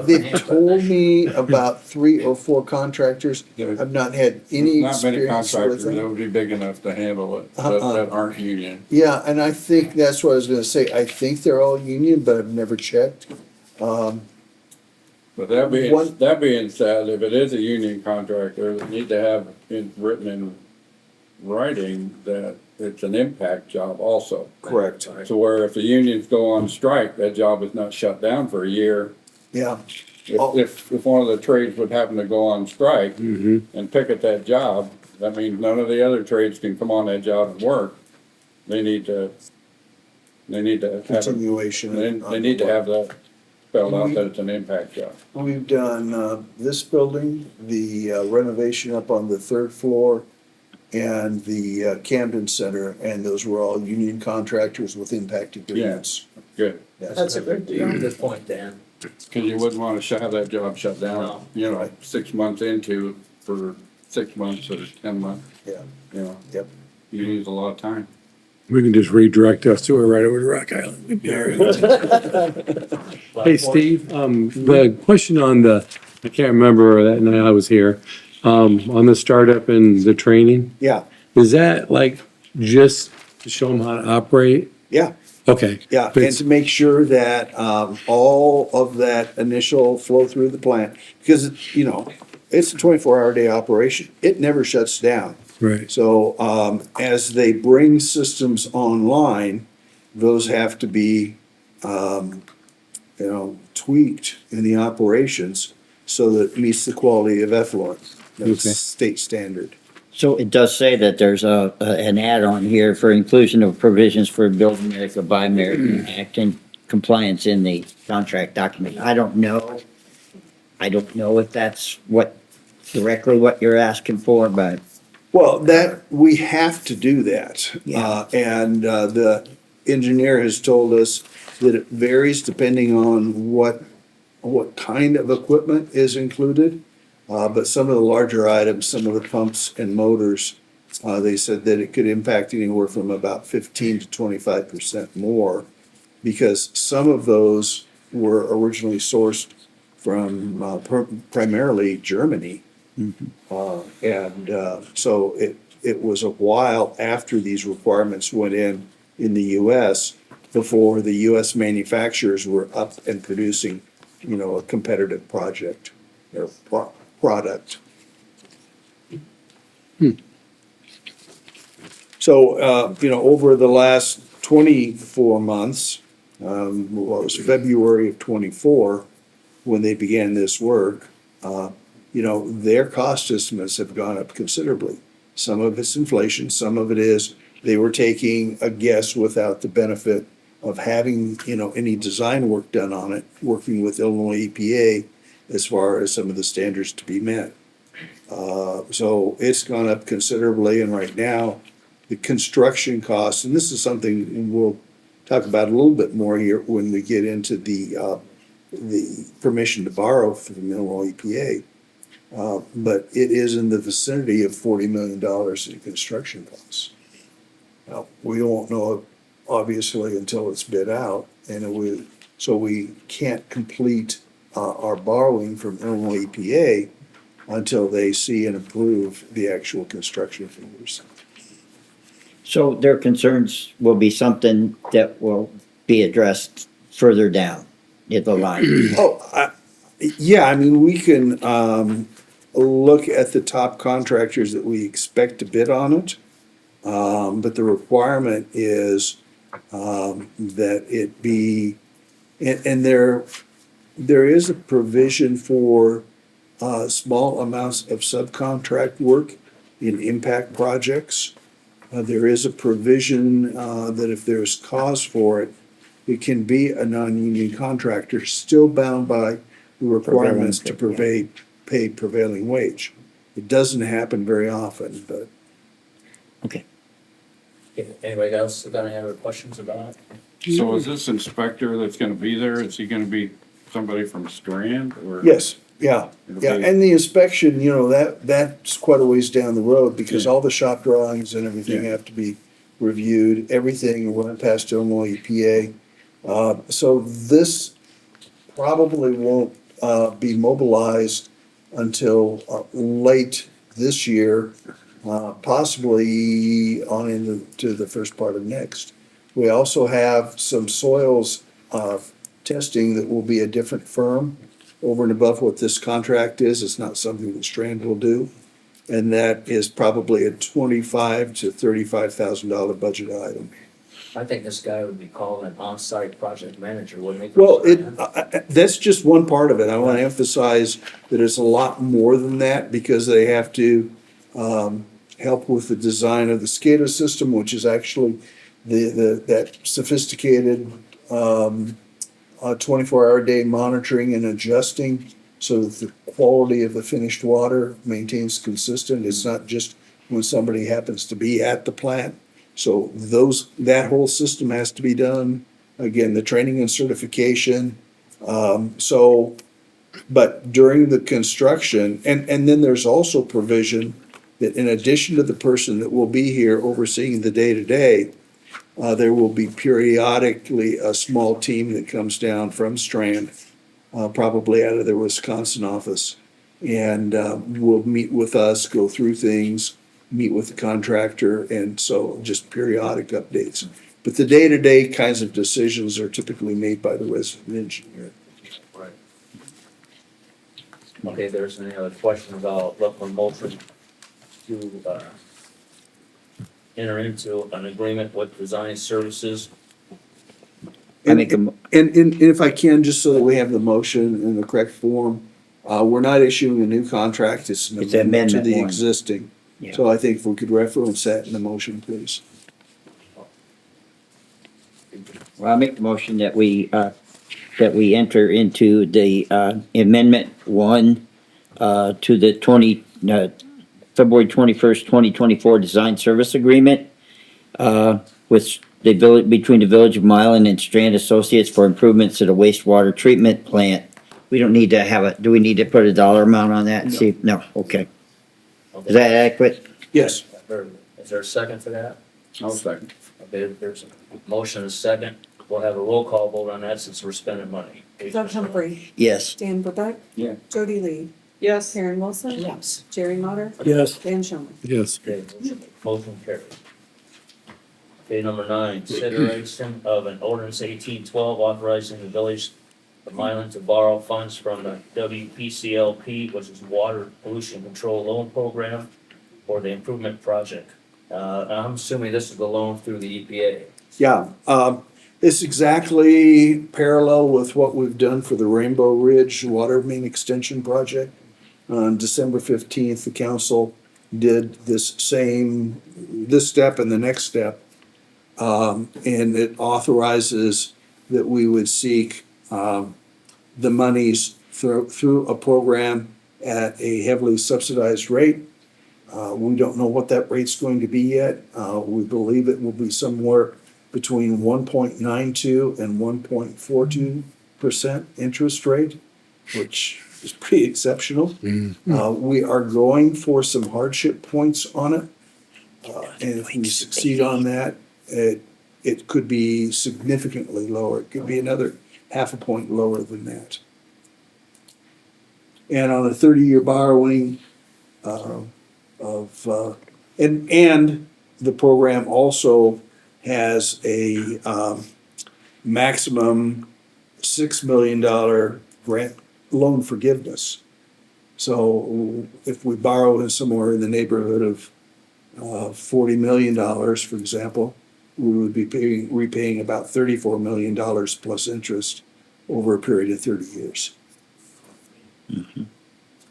they've told me about 3 or 4 contractors. I've not had any Not many experience with contractors that them. would be big enough to handle it, Uh-uh. that aren't union. Yeah, and I think that's what I was gonna say. I think they're all union, but I've never checked. But that One- being said, if it is a union contractor, they need to have it written in writing that it's an impact job also. Correct. So where if the unions go on strike, that job is not shut down for a year. Yeah, If one of the trades would happen to go on strike Mm-hmm. and picket that job, that means none of the other trades can come on that job and work. They need to have it, continuation. they need to have that spelled out that it's an impact job. We've done, this building, the renovation up on the 3rd floor, and the Camden Center, and those were all union contractors with impact agreements. Good, That's a good deal. Good point, Dan. because you wouldn't want to have that job shut down, No. 6 months into, for 6 months or 10 months, Yeah, you yep. you lose a lot of time. We can just redirect us to it right over to Rock Island. We'd be all right. Hey, Steve, the question on I can't remember that night I was here, on the startup and the training, Yeah, is that like just to show them how to operate? yeah. Okay. Yeah, But and to make sure that, all of that initial flow through the plant, because, it's a 24-hour day operation. It never shuts down. Right. So, as they bring systems online, those have to be, tweaked in the operations so that it meets the quality of effluent, that's Okay. state standard. So it does say that there's an add-on here for inclusion of provisions for Build America, Buy America Act and compliance in the contract document. I don't know if that's directly what you're asking for, but Well, we have to do that. Yeah. And the engineer has told us that it varies depending on what kind of equipment is included. But some of the larger items, some of the pumps and motors, they said that it could impact anywhere from about 15 to 25% more, because some of those were originally sourced from primarily Germany. So it was a while after these requirements went in the US before the US manufacturers were up and producing, a competitive project or product. So, over the last 24 months, it was February of '24, when they began this work, their cost estimates have gone up considerably. Some of it's inflation, some of it is they were taking a guess without the benefit of having, any design work done on it, working with Illinois EPA as far as some of the standards to be met. So it's gone up considerably, and right now, the construction costs, and this is something we'll talk about a little bit more here when we get into the permission to borrow from Illinois EPA. But it is in the vicinity of $40 million in construction costs. Now, we won't know, obviously, until it's bid out, so we can't complete our borrowing from Illinois EPA until they see and approve the actual construction figures. so their concerns will be something that will be addressed further down in the line. Yeah, we can look at the top contractors that we expect to bid on it. But the requirement is that it be And there is a provision for, small amounts of subcontract work in impact projects. There is a provision, that if there's cause for it, it can be a non-union contractor, still bound by the requirements to pay prevailing wage. It doesn't happen very often, but Okay. Anybody else got any other questions about it? So is this inspector that's gonna be there, is he gonna be somebody from Strand or? yes, yeah. It'll Yeah, be- and the inspection, that's quite a ways down the road, because all the shop drawings and everything Yeah. have to be reviewed, everything went past Illinois EPA. So this probably won't, be mobilized until, late this year, possibly on into the first part of next. We also have some soils, testing that will be a different firm over and above what this contract is. It's not something that Strand will do. And that is probably a $25,000 to $35,000 budget item. I think this guy would be called an on-site project manager, wouldn't he? Well, that's just one part of it. I want to emphasize that it's a lot more than that, because they have to, help with the design of the SCADA system, which is actually that sophisticated, 24-hour-a-day monitoring and adjusting so that the quality of the finished water maintains consistent. It's not just when somebody happens to be at the plant. So that whole system has to be done. Again, the training and certification. But during the construction, and then there's also provision that in addition to the person that will be here overseeing the day-to-day, there will be periodically a small team that comes down from Strand, probably out of their Wisconsin office, and will meet with us, go through things, meet with the contractor, and so just periodic updates. But the day-to-day kinds of decisions are typically made by the resident engineer. Right. Okay, there's any other questions? I'll look for motion to, enter into an agreement with Design Services. I make a, mo- And if I can, just so that we have the motion in the correct form, we're not issuing a new contract, it's an It's amendment to amendment the one. existing. Yeah. So I think if we could reference that in the motion, please. well, I make the motion that we enter into the, amendment one, to the February 21st, 2024 design service agreement, with the village, between the Village of Milan and Strand Associates for improvements to the wastewater treatment plant. We don't need to have do we need to put a dollar amount on that? See, no, okay. Is that adequate? Yes. Is there a second for that? I'll second. Okay, there's a motion and a second. We'll have a roll call vote on that since we're spending money. Doug Humphrey, Yes. Dan Budek. Yeah. Jody Lee, Yes. Karen Wilson. Yes. Jerry Motter, Yes. Dan Shulman. Yes. Okay, motion carried. Okay, number 9, consideration of an ordinance 1812 authorizing the village of Milan to borrow funds from the WPCLP, which is Water Pollution Control Loan Program, for the improvement project. I'm assuming this is the loan through the EPA. Yeah, it's exactly parallel with what we've done for the Rainbow Ridge Water Main Extension Project. On December 15th, the council did this step and the next step. And it authorizes that we would seek, the monies through a program at a heavily subsidized rate. We don't know what that rate's going to be yet. We believe it will be somewhere between 1.92 and 1.42% interest rate, which is pretty exceptional. We are going for some hardship points on it. And if we succeed on that, it could be significantly lower. It could be another half a point lower than that. And on a 30-year borrowing, and the program also has a maximum $6 million grant loan forgiveness. So if we borrow somewhere in the neighborhood of $40 million, for example, we would be repaying about $34 million plus interest over a period of 30 years.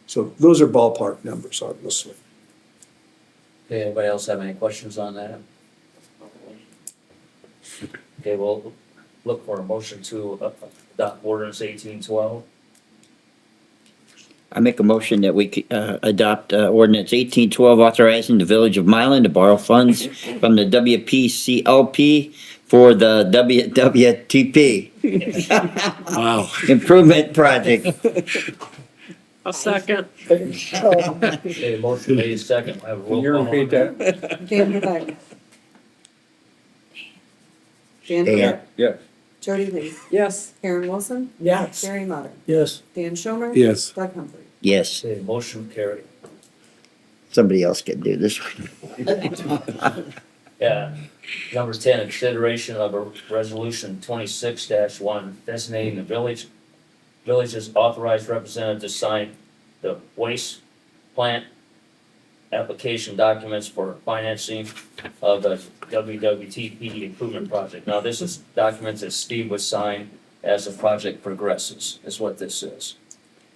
So those are ballpark numbers, obviously. Okay, anybody else have any questions on that? Okay, we'll look for a motion to adopt ordinance 1812. I make a motion that we adopt ordinance 1812 authorizing the Village of Milan to borrow funds from the WPCLP for the WWTP Wow. improvement project. A second. Okay, motion made second, we'll have a Can you roll call on repeat that. that? Dan Rebecca. Dan Dan. Rebecca. Yes. Jody Lee. Yes. Karen Wilson. Yes. Jerry Motter. Yes. Dan Schomer. Yes. Doug Humphrey. Yes, Okay, motion carried. somebody else can do this one. Yeah. Number 10, consideration of a resolution 26-1 designating the village's authorized representative to sign the waste plant application documents for financing of the WWTP improvement project. Now, this is documents that Steve would sign as the project progresses, is what this is.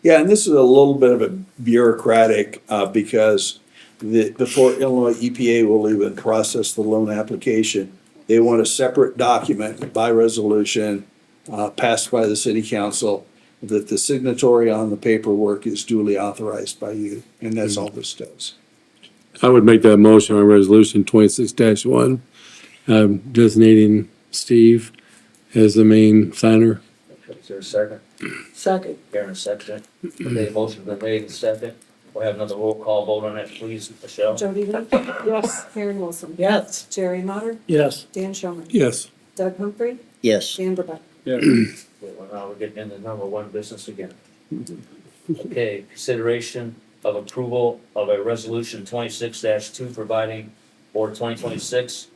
Yeah, and this is a little bit of a bureaucratic, because before Illinois EPA will even process the loan application, they want a separate document by resolution, passed by the city council, that the signatory on the paperwork is duly authorized by you, and that's all this does. I would make that motion on resolution 26-1, designating Steve as the main signer. Is there a second? Second. Karen, second. Okay, motion's been made and second. We'll have another roll call vote on that, please, Michelle. Jody Lee. Yes. Karen Wilson. Yes. Jerry Motter. Yes. Dan Schomer. Yes. Doug Humphrey. Yes, Dan Rebecca. Yes. Okay, well, now we're getting into number one business again. Okay, consideration of approval of a resolution 26-2 providing for 2026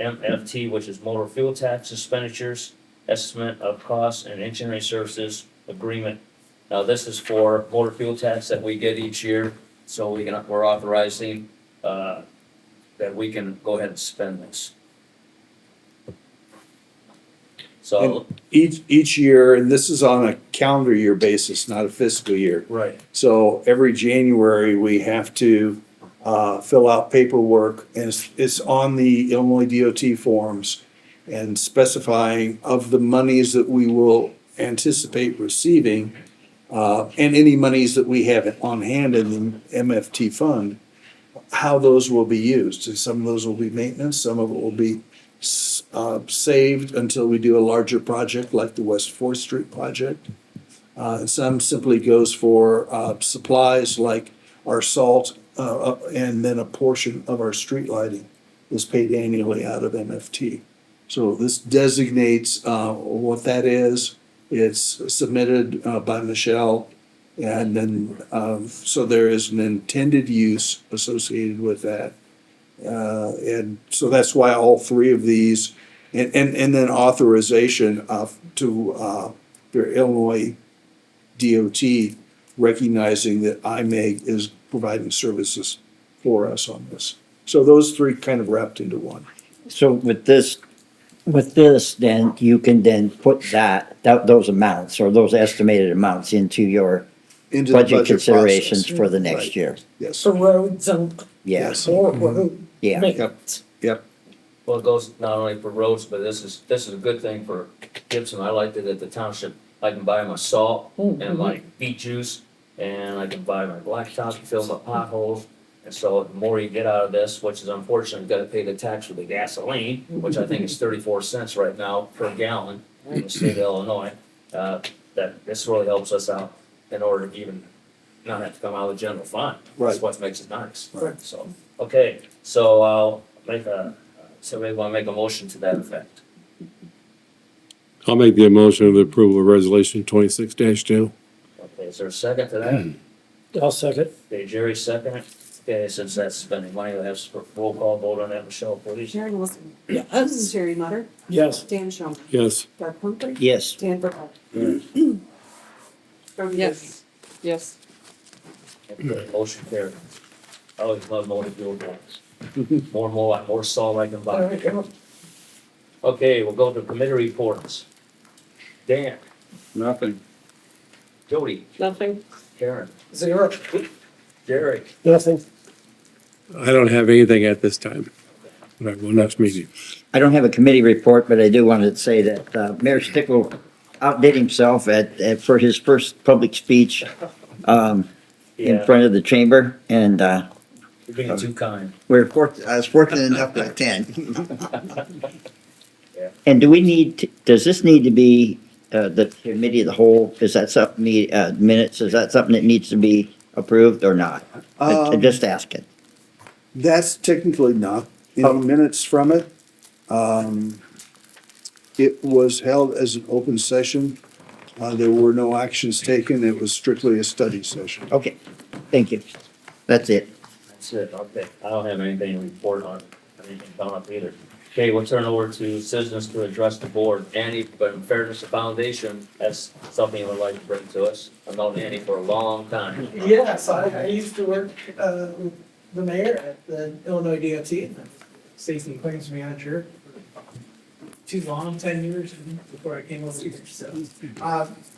MFT, which is motor fuel tax expenditures, estimate of costs and engineering services agreement. Now, this is for motor fuel tax that we get each year, so we're authorizing, that we can go ahead and spend this. So, Each year, and this is on a calendar year basis, not a fiscal year. right, So every January, we have to fill out paperwork, and it's on the Illinois DOT forms, and specifying of the monies that we will anticipate receiving, and any monies that we have on hand in the MFT fund, how those will be used. And some of those will be maintenance, some of it will be saved until we do a larger project like the West Fourth Street project. Some simply goes for supplies like our salt, and then a portion of our street lighting is paid annually out of MFT. So this designates what that is. It's submitted by Michelle, and then so there is an intended use associated with that. And so that's why all three of these, and then authorization to their Illinois DOT, recognizing that IMEG is providing services for us on this. So those three kind of wrapped into one. so with this, then you can then put those amounts or those estimated amounts into your Into the budget considerations process. for the next Right. year. Yes. For roads and Yes, or road yeah. maintenance. Yep. well, it goes not only for roads, but this is a good thing for Gibson. I liked it at the township. I can buy my salt and my beet juice, and I can buy my blacktop to fill my potholes. And so the more you get out of this, which is unfortunate, you gotta pay the tax for the gasoline, which I think is 34 cents right now per gallon in the state of Illinois. That this really helps us out in order to even not have to come out of the general fund. That's Right. what makes it nice. Right. So, okay, so I'll somebody wanna make a motion to that effect? I'll make the motion of the approval of resolution 26-2. Okay, is there a second to that? I'll second. Okay, Jerry second. Okay, since that's spending money, we'll have a roll call vote on that, Michelle, please. Jerry Wilson. Yes. Jerry Motter. Yes. Dan Schomer. Yes. Doug Humphrey. Yes, Dan Rebecca. Yes. Yes. Okay, motion carried. I always love motor fuel gas. More salt I can There buy. we go. Okay, we'll go to committee reports. Dan, Nothing. Jody, Nothing? Karen, Zero. Derek, Nothing. I don't have anything at this time. But I will next meeting. I don't have a committee report, but I do want to say that Mayor Stickle outdid himself for his first public speech in yeah, front of the chamber, and you're being too kind. I was fortunate enough to attend. Yeah. And does this need to be the committee of the whole? Is that something, minutes, is that something that needs to be approved or not? I'm just asking. That's technically not any minutes from it. It was held as an open session. There were no actions taken. It was strictly a study session. Okay, thank you. That's it. That's it, okay. I don't have anything to report on, anything coming up either. Okay, we'll turn over to citizens to address the board. Annie, but in fairness to Foundation, that's something you would like to bring to us. I've known Annie for a long time. Yes, I used to work, with the mayor at the Illinois DOT, safety and claims manager. Too long, 10 years before I came over here, so.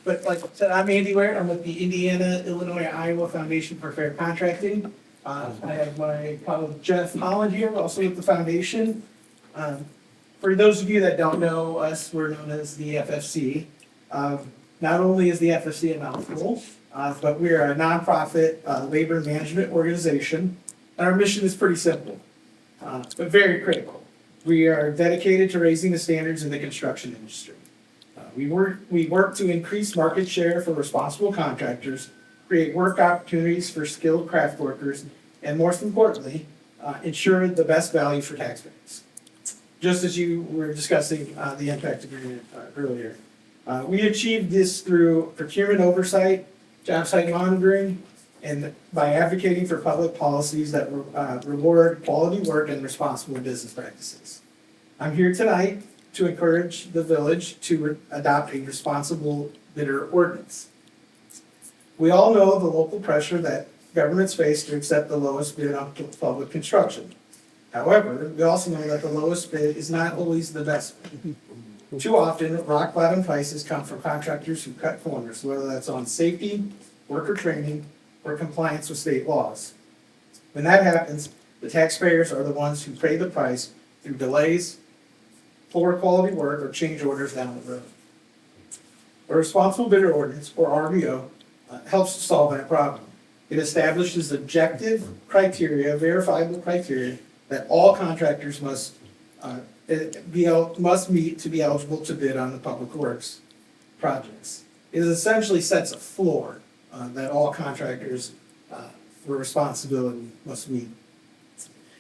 But like I said, I'm Andy Ware, I'm with the Indiana, Illinois, Iowa Foundation for Fair Contracting. I have my colleague Jeff Holland here, also with the foundation. For those of you that don't know us, we're known as the FFC. Not only is the FFC a mouthful, but we are a nonprofit labor management organization. And our mission is pretty simple, but very critical. We are dedicated to raising the standards in the construction industry. We work to increase market share for responsible contractors, create work opportunities for skilled craft workers, and most importantly, ensure the best value for taxpayers. Just as you were discussing the impact agreement earlier. We achieved this through procurement oversight, job site monitoring, and by advocating for public policies that reward quality work and responsible business practices. I'm here tonight to encourage the village to adopt a responsible bidder ordinance. We all know the local pressure that governments face to accept the lowest bid on public construction. However, we also know that the lowest bid is not always the best bid. Too often, rock bottom prices come from contractors who cut corners, whether that's on safety, worker training, or compliance with state laws. When that happens, the taxpayers are the ones who pay the price through delays, poor quality work, or change orders down the road. A responsible bidder ordinance, or RBO, helps to solve that problem. It establishes objective criteria, verifiable criteria, that all contractors must meet to be eligible to bid on the public works projects. It essentially sets a floor that all contractors for responsibility must meet.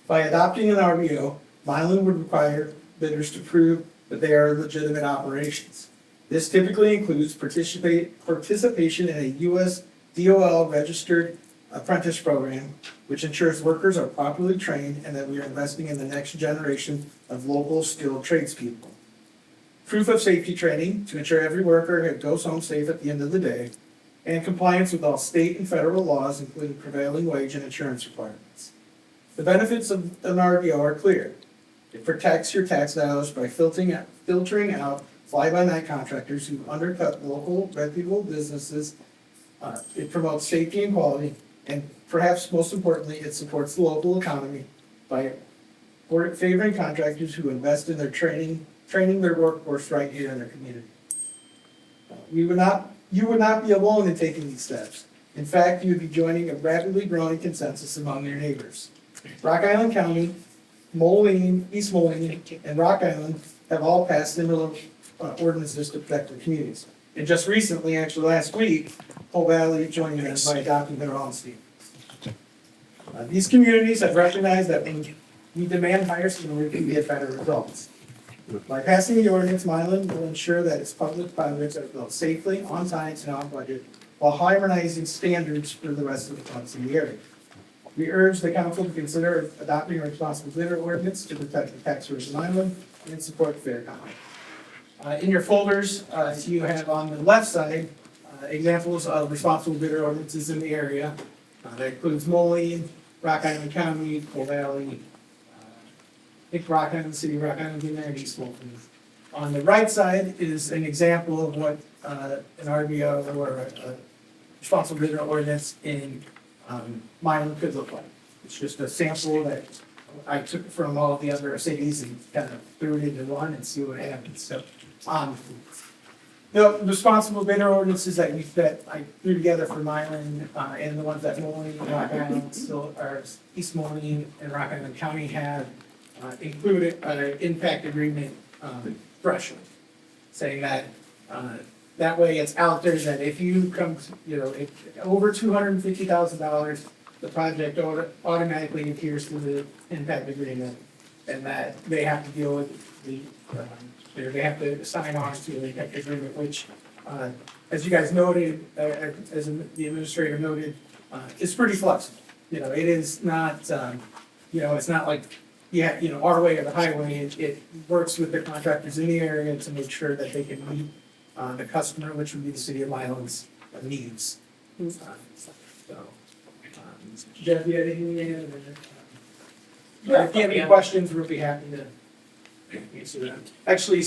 By adopting an RBO, Milan would require bidders to prove that they are legitimate operations. This typically includes participation in a U.S. DOL registered apprentice program, which ensures workers are properly trained and that we are investing in the next generation of local skilled tradespeople. Proof of safety training to ensure every worker goes home safe at the end of the day, and compliance with all state and federal laws, including prevailing wage and insurance requirements. The benefits of an RDO are clear. It protects your tax dollars by filtering out fly-by-night contractors who undercut local reputable businesses. It promotes safety and quality, and perhaps most importantly, it supports the local economy by favoring contractors who invest in their training their workforce right here in their community. You would not be alone in taking these steps. In fact, you would be joining a rapidly growing consensus among your neighbors. Rock Island County, Moline, East Moline, and Rock Island have all passed similar ordinances to protect their communities. And just recently, actually last week, Whole Valley joined them by adopting their own standards. These communities have recognized that when we demand higher standards, we get better results. By passing the ordinance, Milan will ensure that its public projects are built safely, on time, and on budget, while harmonizing standards for the rest of the towns in the area. We urge the council to consider adopting a responsible bidder ordinance to protect the taxpayers of Milan and support fair competition. In your folders, you have on the left side examples of responsible bidder ordinances in the area. That includes Moline, Rock Island County, Whole Valley, I think Rock Island City, Rock Island Community, East Moline. On the right side is an example of what an RVO or a responsible bidder ordinance in Milan could look like. It's just a sample that I took from all of the other cities and kind of threw it into one and see what happens. So, the responsible bidder ordinances that I threw together for Milan, and the ones that Moline, Rock Island, still, or East Moline and Rock Island County have, included an impact agreement, threshold. Saying that, that way it's out there that if you come, if over $250,000, the project automatically adheres to the impact agreement, and that they have to deal with they have to sign on to the impact agreement, which, as you guys noted, as the administrator noted, is pretty flexible. It is not, it's not like, our way or the highway. It works with the contractors in the area to make sure that they can meet the customer, which would be the city of Milan's needs. Jeff, you had anything to add? If you have any questions, we'll be happy to answer them. Actually,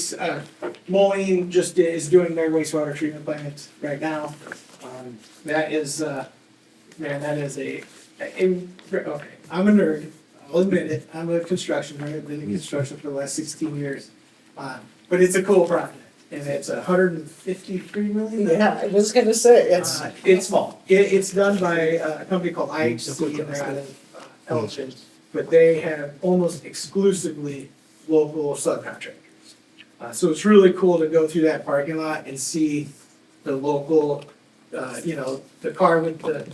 Moline just is doing their wastewater treatment plant right now. That is, that is okay, I'm a nerd, I'll admit it, I'm a construction nerd, I've been in construction for the last 16 years. But it's a cool project, and it's $153 million. Yeah, I was gonna say, It's small. It's done by a company called IHC, and they're out of Elgin, but they have almost exclusively local subcontractors. So it's really cool to go through that parking lot and see the local, the car with the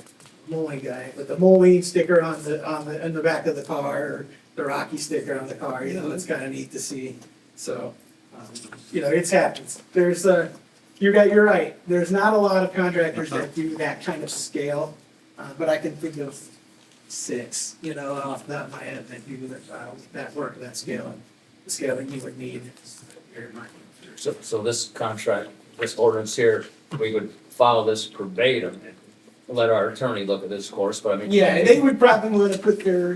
Moline guy, with the Moline sticker on the back of the car, or the Rocky sticker on the car. It's kind of neat to see. So, it's happens. You're right. There's not a lot of contractors that do that kind of scale, but I can think of 6, off the top of my head that do that work, that scale, and the scale that you would need. So this contract, this ordinance here, we would follow this verbatim and let our attorney look at this, of course, but I mean. Yeah, they would probably want to put their,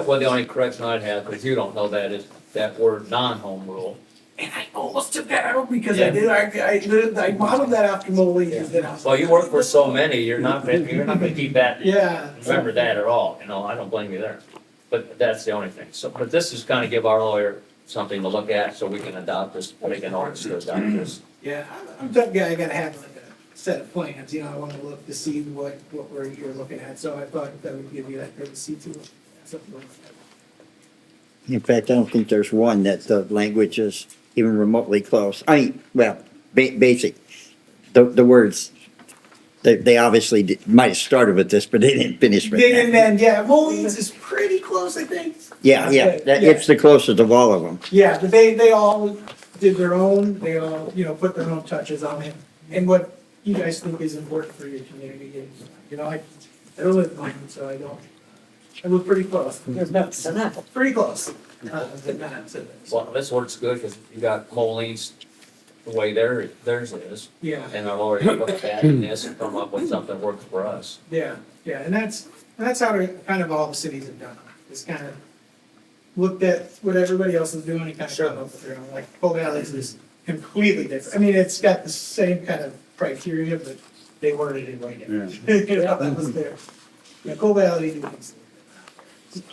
Well, the only correction I'd have, because you don't know that, is that word non-home rule. And I almost took that out because I modeled that after Moline. Well, you work for so many, you're not gonna keep that, Yeah. remember that at all, I don't blame you there. But that's the only thing, but this is kind of give our lawyer something to look at, so we can adopt this, make an ordinance to adopt this. Yeah, I'm that guy, I gotta have like a set of plans, I wanna look to see what you're looking at, so I thought that would give you that courtesy to something like that. In fact, I don't think there's one that the language is even remotely close. Basic. The words, they obviously might have started with this, but they didn't finish with They didn't that. end, yeah, Moline's is pretty close, I think. Yeah, it's the closest of all of them. Yeah, but they all did their own, they all, put their own touches on it, and what you guys think is important for your community, and, I don't live in Milan, so I look pretty close. there's no, so not. Pretty close. Well, this works good, because you got Moline's, the way theirs is, Yeah, and our lawyer can look at this and come up with something that works for us. yeah, and that's how kind of all the cities have done it, is kind of looked at what everybody else is doing and kind of come up with their own, like, Coal Valley's is completely different. I mean, it's got the same kind of criteria, but they worded it right. That was there. Yeah, Coal Valley do things.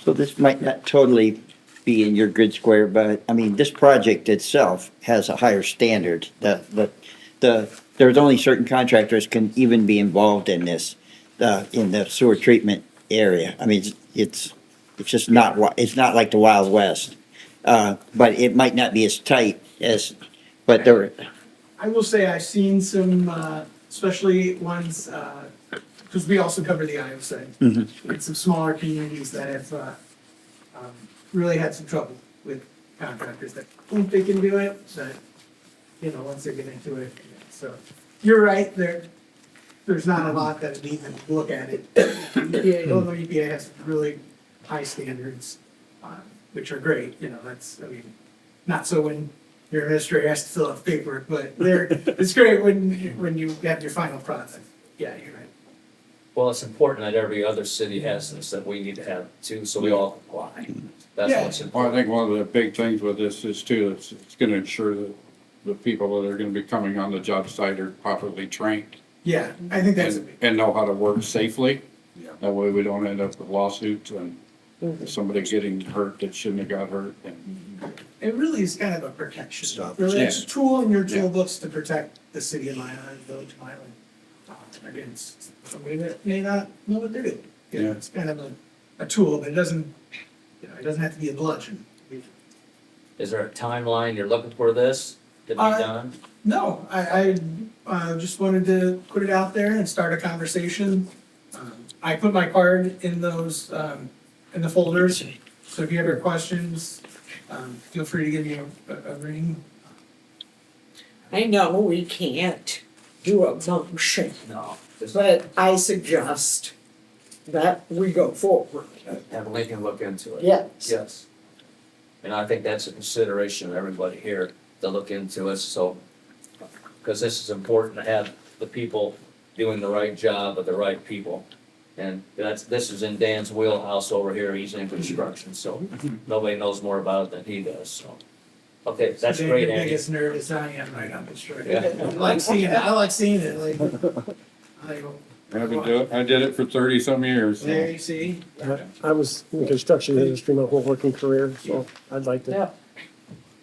So this might not totally be in your grid square, but this project itself has a higher standard. There's only certain contractors can even be involved in this, in the sewer treatment area. It's just not, it's not like the Wild West. But it might not be as tight as, but there, I will say I've seen some, especially ones, because we also cover the Iowa side. And some smaller communities that have really had some trouble with contractors that think they can do it, but, once they get into it. So, you're right, there's not a lot that even look at it. Illinois EPA has really high standards, which are great, not so when your administrator has to fill out paperwork, but it's great when you have your final product. Yeah, you're right. Well, it's important that every other city has this, that we need to have too, so we all comply. That's Yeah. what's Well, I important. think one of the big things with this is too, it's gonna ensure that the people that are gonna be coming on the job site are properly trained Yeah, I think that's a big. and know how to work safely. That way we don't end up with lawsuits and somebody getting hurt that shouldn't have got hurt. And It really is kind of a protection. Stop. Really, it's a tool in your Yeah. toolbox to protect the city of Milan, the village of Milan. Against somebody that may not know what they're doing. You know, Yeah. it's kind of a tool, but it doesn't have to be a bludgeon. Is there a timeline you're looking for this to be Uh, done? No, I just wanted to put it out there and start a conversation. I put my card in those, in the folders, so if you have any questions, feel free to give me a ring. I know we can't do a motion, No. Just but I suggest that we go forward. have Lincoln look into it. Yes. Yes. And I think that's a consideration of everybody here to look into it, so, because this is important to have the people doing the right job with the right people. And this is in Dan's wheelhouse over here, he's in construction, so nobody knows more about it than he does, so. Okay, that's They're great, the Andy. biggest nervous I am right on this track. Yeah. I like seeing it, like, I've been doing, I did it for 30-some years. so. there you see. I was in the construction industry my whole working career, so I'd like to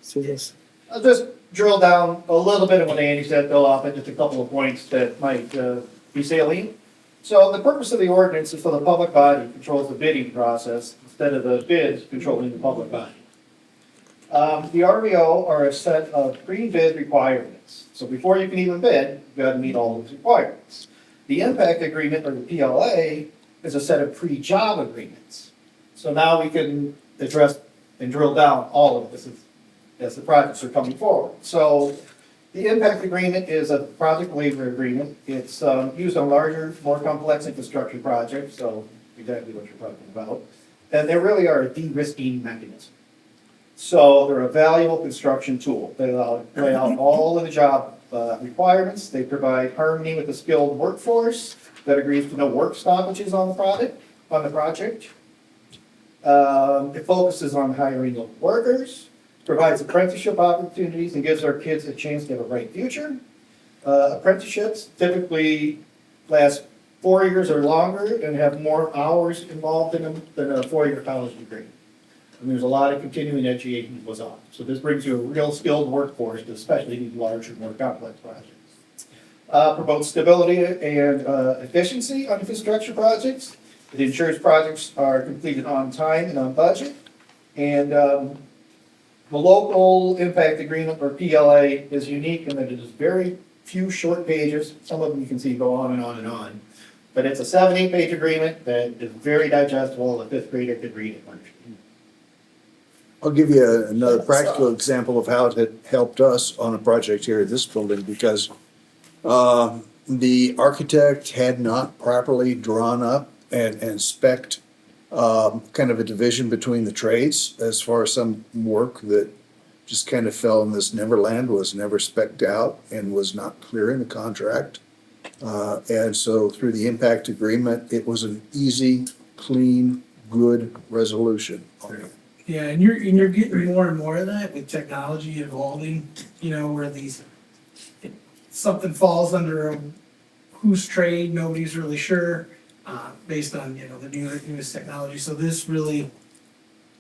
see this. I'll just drill down a little bit of what Andy said, Bill, off at just a couple of points that might be salient. So the purpose of the ordinance is so the public body controls the bidding process instead of the bids controlling the public body. The RVO are a set of pre-bid requirements. So before you can even bid, you've got to meet all those requirements. The impact agreement, or the PLA, is a set of pre-job agreements. So now we can address and drill down all of this as the projects are coming forward. So the impact agreement is a project labor agreement. It's used on larger, more complex infrastructure projects, so exactly what you're talking about. And they really are a de-risking mechanism. So they're a valuable construction tool. They lay out all of the job requirements. They provide harmony with the skilled workforce that agrees to no work stoppages on the project. It focuses on hiring local workers, provides apprenticeship opportunities, and gives our kids a chance to have a bright future. Apprenticeships typically last 4 years or longer and have more hours involved in them than a 4-year college degree. And there's a lot of continuing education that goes on. So this brings you a real skilled workforce, especially these larger, more complex projects. Promotes stability and efficiency on infrastructure projects. It ensures projects are completed on time and on budget. And the local impact agreement, or PLA, is unique in that it is very few short pages. Some of them you can see go on and on and on. But it's a 7-8 page agreement that is very digestible. A fifth grader could read it. I'll give you another practical example of how it helped us on a project here at this building, because the architect had not properly drawn up and spec'd kind of a division between the trades as far as some work that just kind of fell in this neverland, was never spec'd out and was not clear in the contract. And so through the impact agreement, it was an easy, clean, good resolution. Yeah, and you're getting more and more of that with technology evolving, where something falls under whose trade, nobody's really sure, based on, the newest technology. So this really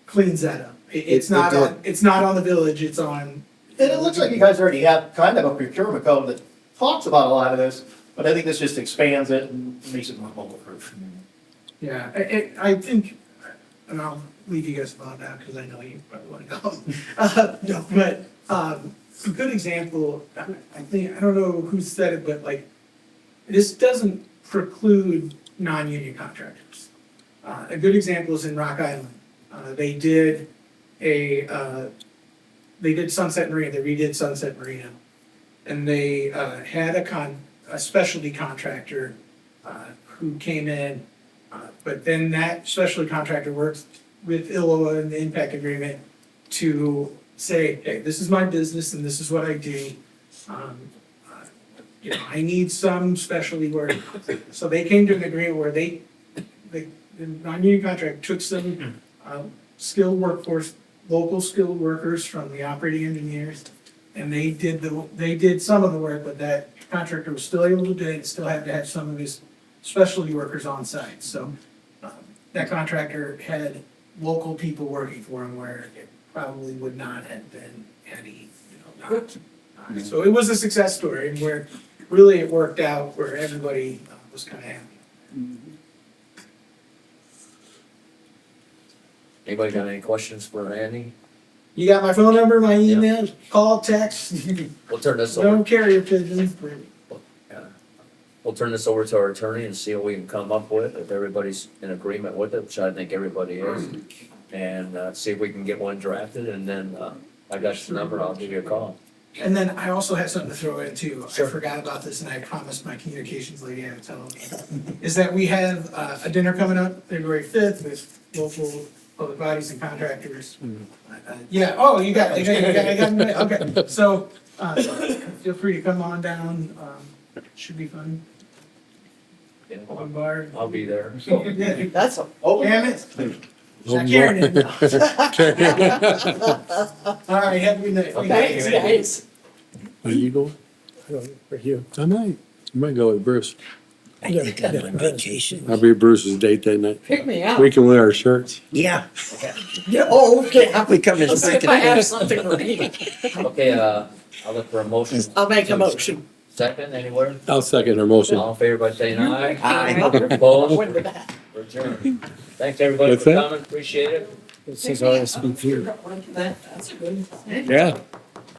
cleans that up. It's It not did. on the village, it's on. And it looks like you guys already have kind of a procurement code that talks about a lot of this, but I think this just expands it and makes it more bulletproof. Yeah, I think, and I'll leave you guys alone now, because I know you probably want to go. No, but, a good example, I don't know who said it, but like, this doesn't preclude non-union contractors. A good example is in Rock Island. They did Sunset Marina, they redid Sunset Marina. And they, had a specialty contractor, who came in, but then that specialty contractor works with ILOA and the impact agreement to say, hey, this is my business and this is what I do. I need some specialty work. So they came to an agreement where the non-union contract took some skilled workforce, local skilled workers from the operating engineers. And they did some of the work, but that contractor was still able to do it, still had to have some of his specialty workers on site. So, that contractor had local people working for him where it probably would not have been had he, not. So it was a success story and where really it worked out where everybody was kind of happy. Anybody got any questions for Andy? You got my phone number, my email, call, text, We'll turn this over. no carrier pigeons. We'll turn this over to our attorney and see what we can come up with, if everybody's in agreement with it, which I think everybody is. And, see if we can get one drafted, and then, I got your number, I'll give you a call. And then I also have something to throw in too. I Sure. forgot about this and I promised my communications lady I would tell them. Is that we have a dinner coming up February 5th with local public bodies and contractors. Yeah, oh, you got, okay. So, feel free to come on down. Should be fun. Yeah, Open bar. I'll be there. Yeah. That's a, Damn it. Not Karen in. All right, have a good night. thanks, guys. Are you going? I don't know, for you. I might. I might go with Bruce. I think I'm on vacation. I'll be Bruce's date that night. Pick me up. We can wear our shirts. Yeah, Yeah, oh, okay. we come as I'll see if I have something to read. Okay, I'll look for a motion. I'll make a motion. Second, anywhere? I'll second her motion. All in favor by saying aye? Aye. Opposed? When did that? We're adjourned. Thanks, everybody, That's for it? coming, appreciate it. It says RSVP. That's good. Yeah.